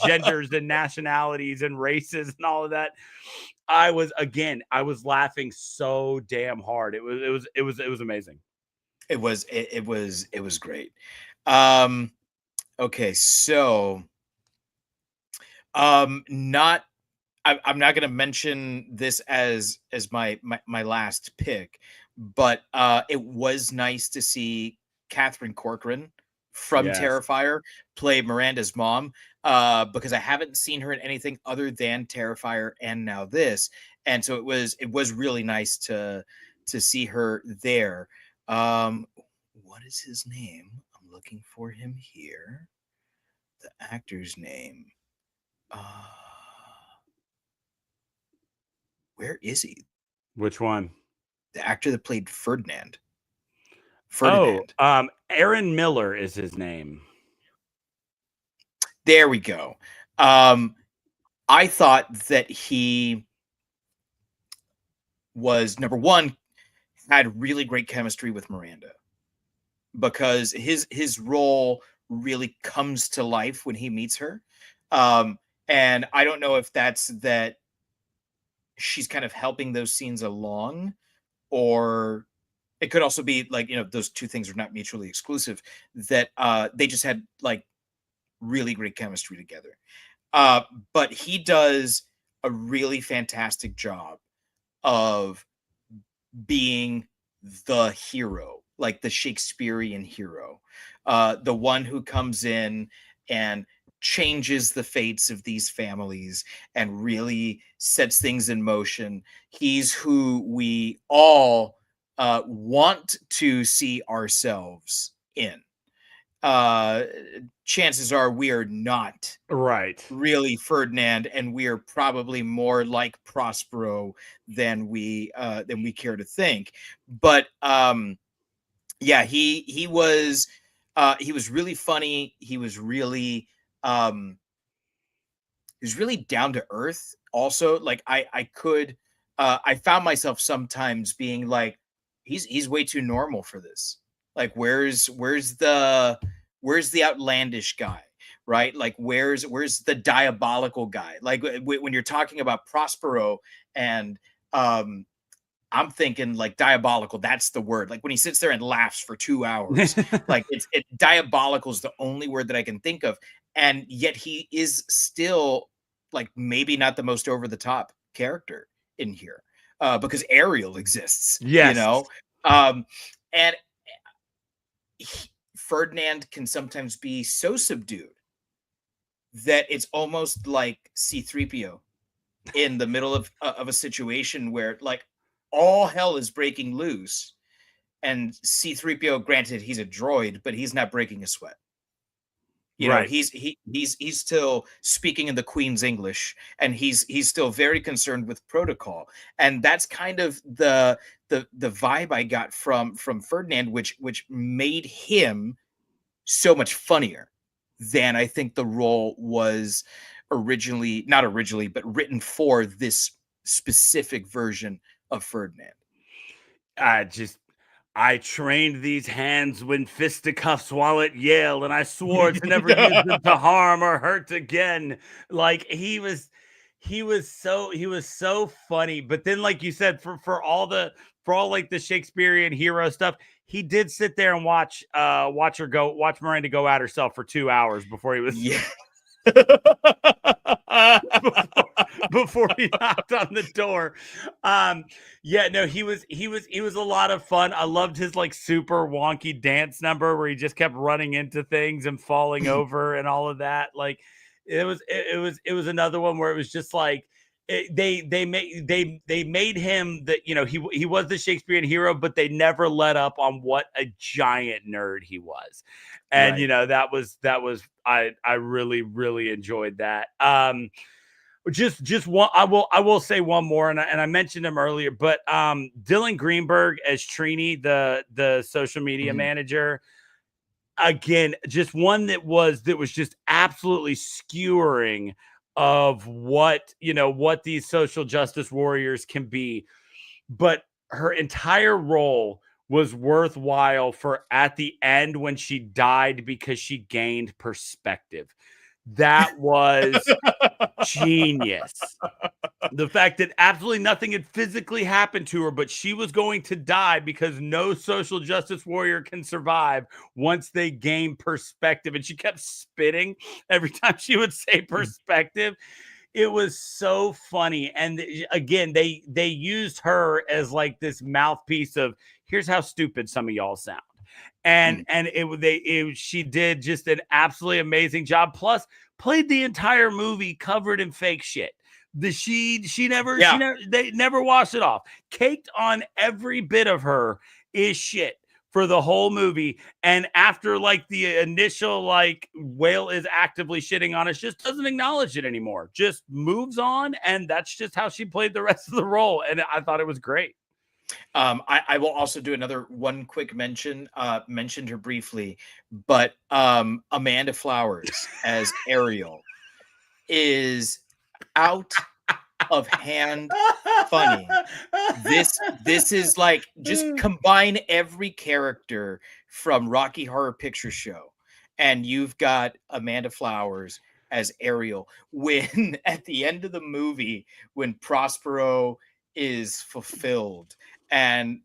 genders and nationalities and races and all of that. I was laughing so damn hard. It was amazing. It was great. Okay, so I'm not going to mention this as my last pick, but it was nice to see Catherine Corcoran from Terrifier play Miranda's mom, because I haven't seen her in anything other than Terrifier and now this, and so it was really nice to see her there. What is his name? I'm looking for him here. The actor's name. Where is he? Which one? The actor that played Ferdinand. Aaron Miller is his name. There we go. I thought that he was, number one, had really great chemistry with Miranda, because his role really comes to life when he meets her. And I don't know if that's that she's kind of helping those scenes along, or it could also be like, those two things are not mutually exclusive, that they just had like really great chemistry together. But he does a really fantastic job of being the hero, like the Shakespearean hero, the one who comes in and changes the fates of these families and really sets things in motion. He's who we all want to see ourselves in. Chances are we are not really Ferdinand, and we are probably more like Prospero than we care to think. But yeah, he was really funny. He was really down to earth. Also, like I found myself sometimes being like, he's way too normal for this. Like, where's the outlandish guy, right? Like, where's the diabolical guy? Like, when you're talking about Prospero, and I'm thinking like diabolical, that's the word. Like when he sits there and laughs for 2 hours, like diabolical is the only word that I can think of. And yet he is still like maybe not the most over the top character in here, because Ariel exists, and Ferdinand can sometimes be so subdued that it's almost like C-3PO in the middle of a situation where like all hell is breaking loose, and C-3PO, granted he's a droid, but he's not breaking a sweat. You know, he's still speaking in the Queen's English, and he's still very concerned with protocol. And that's kind of the vibe I got from Ferdinand, which made him so much funnier than I think the role was not originally, but written for this specific version of Ferdinand. I trained these hands when fisticuffs while at Yale, and I swore to never use them to harm or hurt again. Like he was so funny. But then, like you said, for all like the Shakespearean hero stuff, he did sit there and watch Miranda go at herself for 2 hours before he was before he knocked on the door. He was a lot of fun. I loved his like super wonky dance number where he just kept running into things and falling over and all of that. Like it was another one where it was just like they made him that, he was the Shakespearean hero, but they never let up on what a giant nerd he was. And that was I really, really enjoyed that. Just one, I will say one more, and I mentioned him earlier, but Dylan Greenberg as Trini, the social media manager, again, just one that was just absolutely skewering of what these social justice warriors can be, but her entire role was worthwhile for at the end when she died, because she gained perspective. That was genius. The fact that absolutely nothing had physically happened to her, but she was going to die because no social justice warrior can survive once they gain perspective. And she kept spitting every time she would say perspective. It was so funny. And again, they used her as like this mouthpiece of, here's how stupid some of y'all sound. And she did just an absolutely amazing job. Plus, played the entire movie covered in fake shit. They never washed it off. Caked on every bit of her is shit for the whole movie. And after like the initial like whale is actively shitting on us, just doesn't acknowledge it anymore. Just moves on, and that's just how she played the rest of the role. And I thought it was great. I will also do another one quick mention. Mentioned her briefly, but Amanda Flowers as Ariel is out of hand funny. This is like, just combine every character from Rocky Horror Picture Show, and you've got Amanda Flowers as Ariel when at the end of the movie, when Prospero is fulfilled and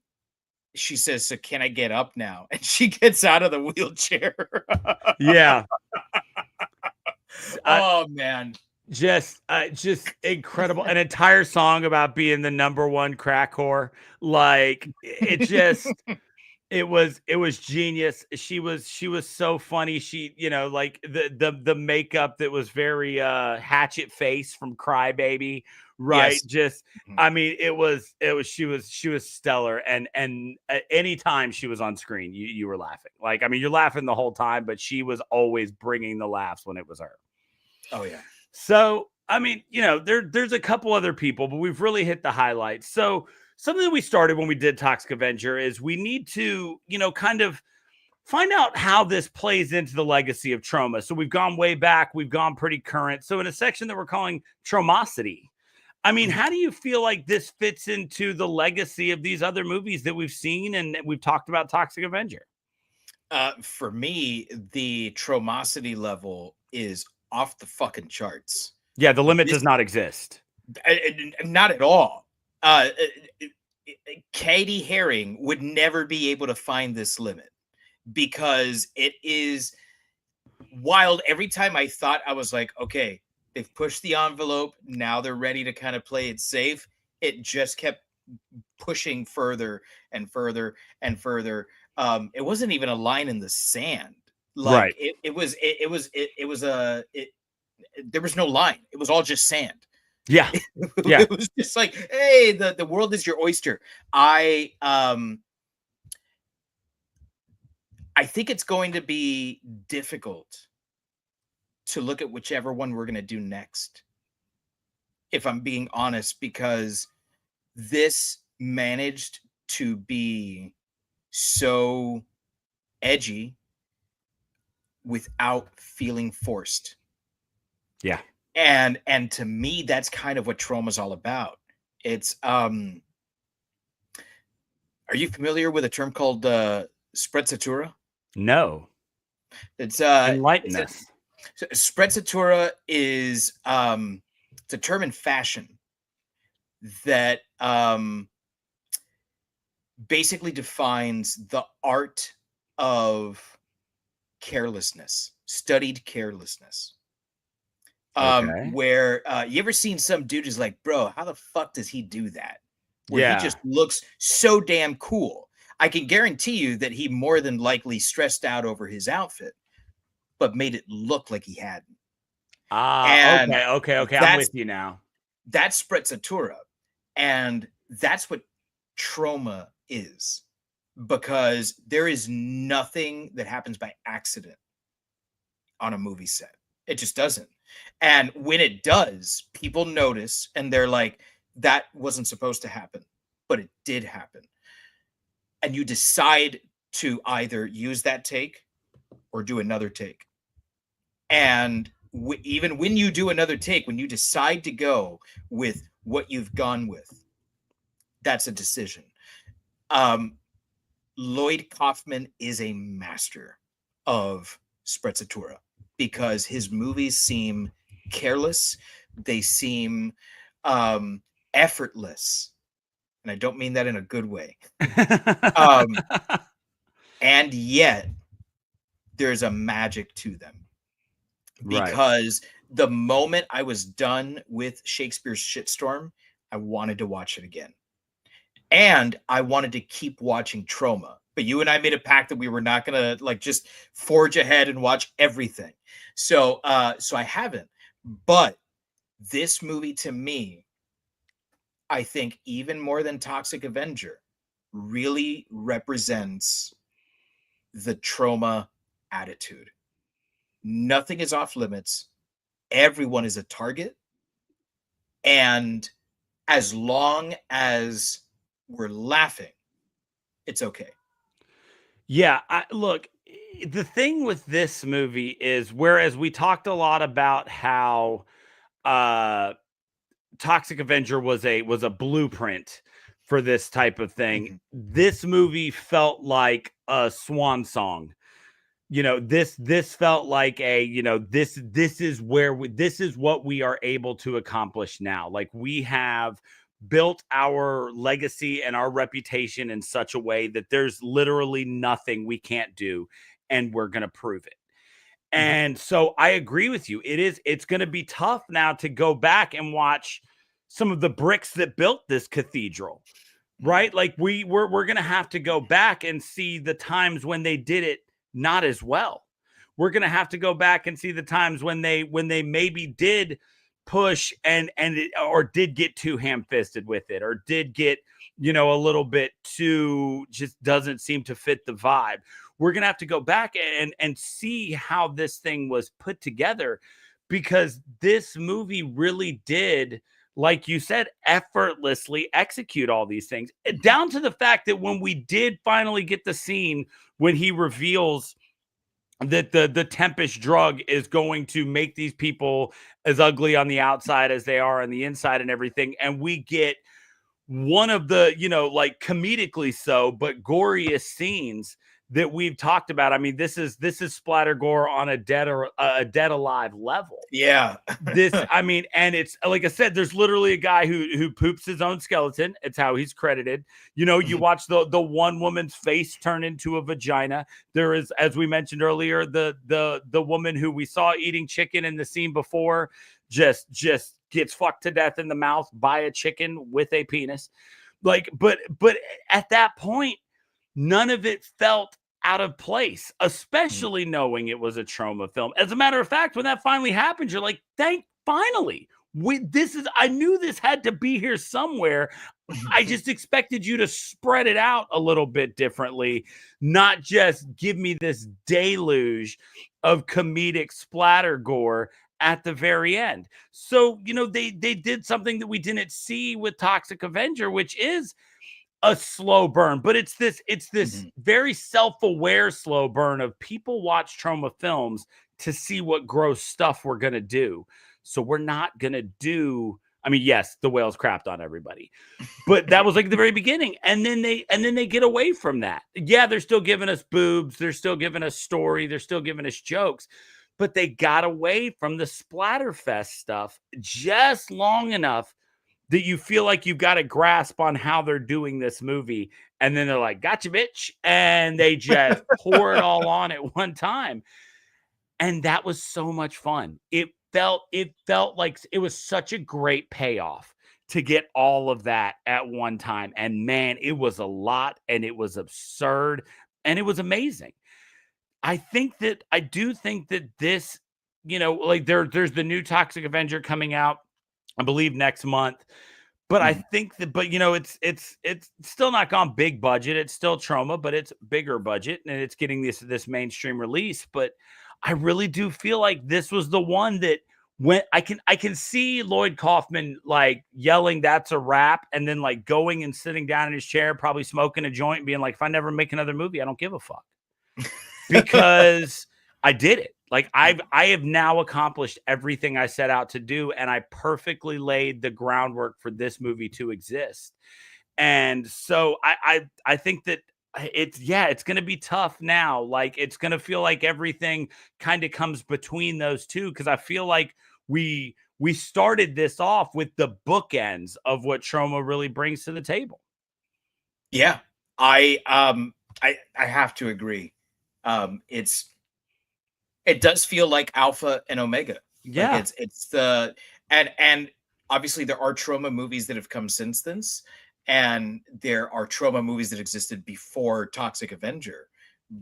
she says, "So can I get up now?" And she gets out of the wheelchair. Yeah. Oh man. Just incredible. An entire song about being the #1 crack whore. Like it just it was genius. She was so funny. She, like the makeup that was very Hatchet face from Cry Baby, right? Yes. Just I mean, she was stellar. And anytime she was on screen, you were laughing. Like, I mean, you're laughing the whole time, but she was always bringing the laughs when it was her. Oh yeah. So, I mean, there's a couple other people, but we've really hit the highlights. So something that we started when we did Toxic Avenger is we need to, kind of find out how this plays into the legacy of Troma. So we've gone way back. We've gone pretty current. So in a section that we're calling Tromosity, I mean, how do you feel like this fits into the legacy of these other movies that we've seen and we've talked about Toxic Avenger? For me, the Tromosity level is off the fucking charts. Yeah, the limit does not exist. Not at all. Katie Haring would never be able to find this limit because it is wild. Every time I thought, I was like, okay, they've pushed the envelope. Now they're ready to kind of play it safe. It just kept pushing further and further and further. It wasn't even a line in the sand. Like right. There was no line. It was all just sand. Yeah. Yeah. It was just like, hey, the world is your oyster. I think it's going to be difficult to look at whichever one we're going to do next, if I'm being honest, because this managed to be so edgy without feeling forced. Yeah. And to me, that's kind of what Troma's all about. It's are you familiar with a term called sprezzatura? No. It's enlighten us. Sprezzatura is it's a term in fashion that basically defines the art of carelessness, studied carelessness. Where you ever seen some dude who's like, bro, how the fuck does he do that? Where he just looks so damn cool. I can guarantee you that he more than likely stressed out over his outfit, but made it look like he hadn't. Okay. I'm with you now. That's sprezzatura. And that's what Troma is. Because there is nothing that happens by accident on a movie set. It just doesn't. And when it does, people notice and they're like, that wasn't supposed to happen, but it did happen. And you decide to either use that take or do another take. And even when you do another take, when you decide to go with what you've gone with, that's a decision. Lloyd Kaufman is a master of sprezzatura because his movies seem careless. They seem effortless. And I don't mean that in a good way. And yet there's a magic to them. Because the moment I was done with Shakespeare's Shitstorm, I wanted to watch it again. And I wanted to keep watching Troma. But you and I made a pact that we were not going to just forge ahead and watch everything. So I haven't. But this movie to me, I think even more than Toxic Avenger, really represents the Troma attitude. Nothing is off limits. Everyone is a target. And as long as we're laughing, it's okay. Yeah, look, the thing with this movie is, whereas we talked a lot about how Toxic Avenger was a blueprint for this type of thing, this movie felt like a swan song this felt like this is this is what we are able to accomplish now. Like, we have built our legacy and our reputation in such a way that there's literally nothing we can't do, and we're going to prove it. And so I agree with you. It's going to be tough now to go back and watch some of the bricks that built this cathedral, right? Like, we're going to have to go back and see the times when they did it not as well. We're going to have to go back and see the times when they maybe did push or did get too ham-fisted with it, or did get, a little bit too, just doesn't seem to fit the vibe. We're going to have to go back and see how this thing was put together, because this movie really did, like you said, effortlessly execute all these things, down to the fact that when we did finally get the scene when he reveals that the Tempest drug is going to make these people as ugly on the outside as they are on the inside and everything, and we get one of the, like, comedically so, but goriest scenes that we've talked about. I mean, this is splatter gore on a dead alive level. Yeah. And it's like I said, there's literally a guy who poops his own skeleton. It's how he's credited. You watch the one woman's face turn into a vagina. There is, as we mentioned earlier, the woman who we saw eating chicken in the scene before just gets fucked to death in the mouth by a chicken with a penis. Like, but at that point, none of it felt out of place, especially knowing it was a Troma film. As a matter of fact, when that finally happened, you're like, finally, I knew this had to be here somewhere. I just expected you to spread it out a little bit differently, not just give me this deluge of comedic splatter gore at the very end. So, they did something that we didn't see with Toxic Avenger, which is a slow burn, but it's this very self-aware slow burn of people watch Troma films to see what gross stuff we're going to do. So we're not going to do, yes, the whales crapped on everybody, but that was like the very beginning. And then they get away from that. Yeah. They're still giving us boobs. They're still giving us story. They're still giving us jokes, but they got away from the splatterfest stuff just long enough that you feel like you've got a grasp on how they're doing this movie. And then they're like, gotcha, bitch. And they just pour it all on at one time. And that was so much fun. It felt like it was such a great payoff to get all of that at one time. And man, it was a lot, and it was absurd, and it was amazing. I do think that this, like there's the new Toxic Avenger coming out, I believe, next month. But I think that, it's still not gone big budget. It's still Troma, but it's bigger budget, and it's getting this mainstream release. But I really do feel like this was the one that when I can see Lloyd Kaufman like yelling, "That's a wrap," and then like going and sitting down in his chair, probably smoking a joint, and being like, "If I never make another movie, I don't give a fuck," because I did it. Like, I have now accomplished everything I set out to do, and I perfectly laid the groundwork for this movie to exist. And so I think that it's going to be tough now. Like, it's going to feel like everything kind of comes between those two, because I feel like we started this off with the bookends of what Troma really brings to the table. Yeah, I have to agree. It does feel like Alpha and Omega. Yeah, like it's the and obviously there are Troma movies that have come since this, and there are Troma movies that existed before Toxic Avenger.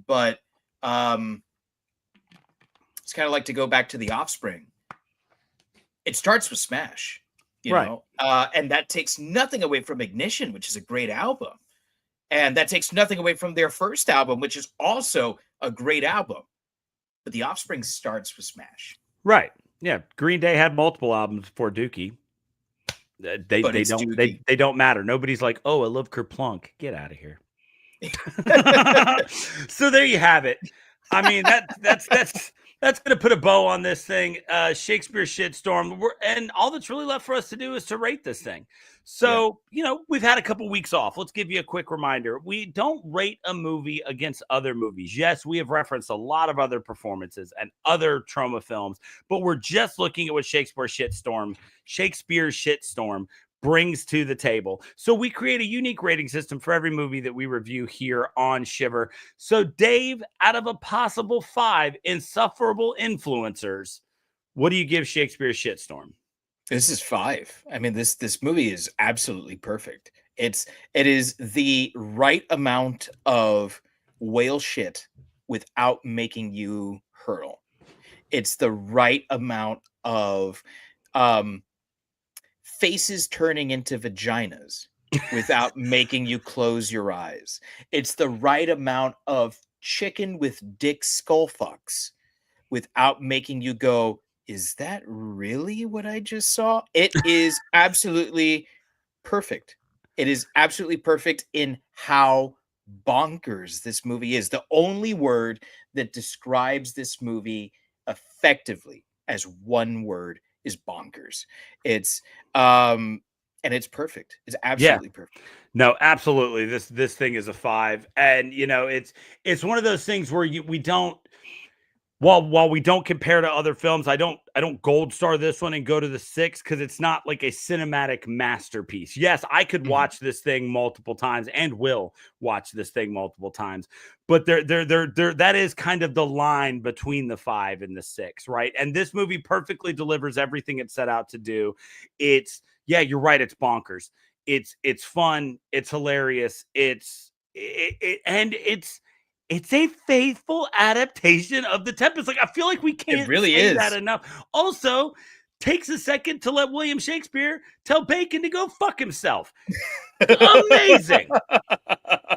But it's kind of like, to go back to The Offspring. It starts with Smash, you know, and that takes nothing away from Ignition, which is a great album, and that takes nothing away from their first album, which is also a great album. But The Offspring starts with Smash. Right. Yeah. Green Day had multiple albums before Dookie. They don't matter. Nobody's like, oh, I love Kerplunk. Get out of here. So there you have it. I mean, that's That's going to put a bow on this thing. Shakespeare Shitstorm. And all that's really left for us to do is to rate this thing. So, we've had a couple weeks off. Let's give you a quick reminder. We don't rate a movie against other movies. Yes, we have referenced a lot of other performances and other Troma films, but we're just looking at what Shakespeare Shitstorm brings to the table. So we create a unique rating system for every movie that we review here on Shiver. So Dave, out of a possible 5 insufferable influencers, what do you give Shakespeare Shitstorm? This is 5. I mean, this movie is absolutely perfect. It is the right amount of whale shit without making you hurl. It's the right amount of faces turning into vaginas without making you close your eyes. It's the right amount of chicken with dick skull fucks without making you go, is that really what I just saw? It is absolutely perfect. It is absolutely perfect in how bonkers this movie is. The only word that describes this movie effectively as one word is bonkers. It's and it's perfect. It's absolutely perfect. No, absolutely. This thing is a 5, and it's one of those things where we don't. While we don't compare to other films, I don't gold star this one and go to the 6 because it's not like a cinematic masterpiece. Yes, I could watch this thing multiple times and will watch this thing multiple times, but there that is kind of the line between the 5 and the 6, right? And this movie perfectly delivers everything it set out to do. You're right. It's bonkers. It's fun. It's hilarious. It's a faithful adaptation of The Tempest. Like, I feel like we can't say that enough. Also, takes a second to let William Shakespeare tell Bacon to go fuck himself. Amazing.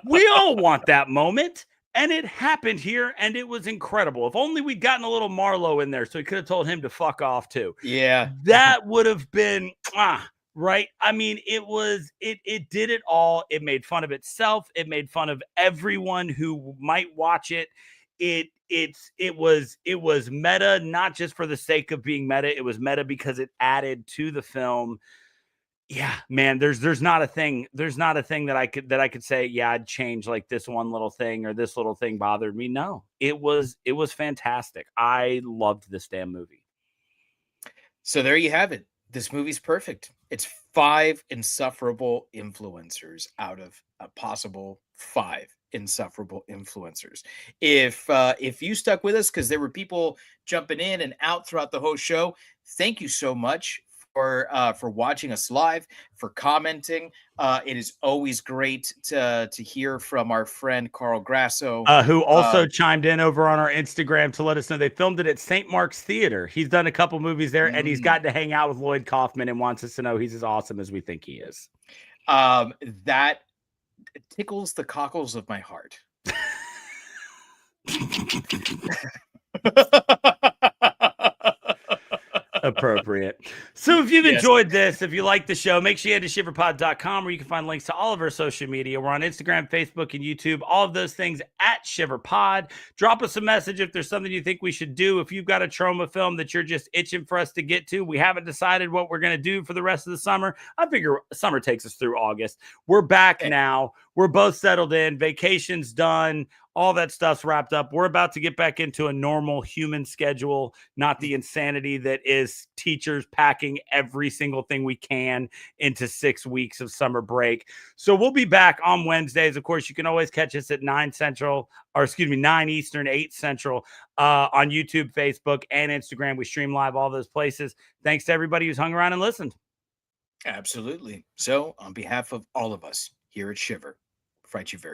We all want that moment. And it happened here, and it was incredible. If only we'd gotten a little Marlowe in there so he could have told him to fuck off too. Yeah. That would have been... right? I mean, it did it all. It made fun of itself. It made fun of everyone who might watch it. It was meta, not just for the sake of being meta. It was meta because it added to the film. Yeah, man, there's not a thing that I could say, yeah, I'd change like this one little thing or this little thing bothered me. No, it was fantastic. I loved this damn movie. So there you have it. This movie's perfect. It's 5 insufferable influencers out of a possible 5 insufferable influencers. If you stuck with us, because there were people jumping in and out throughout the whole show, thank you so much for watching us live, for commenting. It is always great to hear from our friend Carl Grasso, who also chimed in over on our Instagram to let us know they filmed it at St. Mark's Theater. He's done a couple movies there, and he's gotten to hang out with Lloyd Kaufman and wants us to know he's as awesome as we think he is. That tickles the cockles of my heart. Appropriate. So if you've enjoyed this, if you like the show, make sure you head to shiverpod.com where you can find links to all of our social media. We're on Instagram, Facebook, and YouTube. All of those things at ShiverPod. Drop us a message if there's something you think we should do. If you've got a Troma film that you're just itching for us to get to, we haven't decided what we're going to do for the rest of the summer. I figure summer takes us through August. We're back now. We're both settled in. Vacation's done. All that stuff's wrapped up. We're about to get back into a normal human schedule, not the insanity that is teachers packing every single thing we can into 6 weeks of summer break. So we'll be back on Wednesdays. Of course, you can always catch us at 9 Eastern, 8 Central on YouTube, Facebook, and Instagram. We stream live all those places. Thanks to everybody who's hung around and listened. Absolutely. So on behalf of all of us here at Shiver, fight you very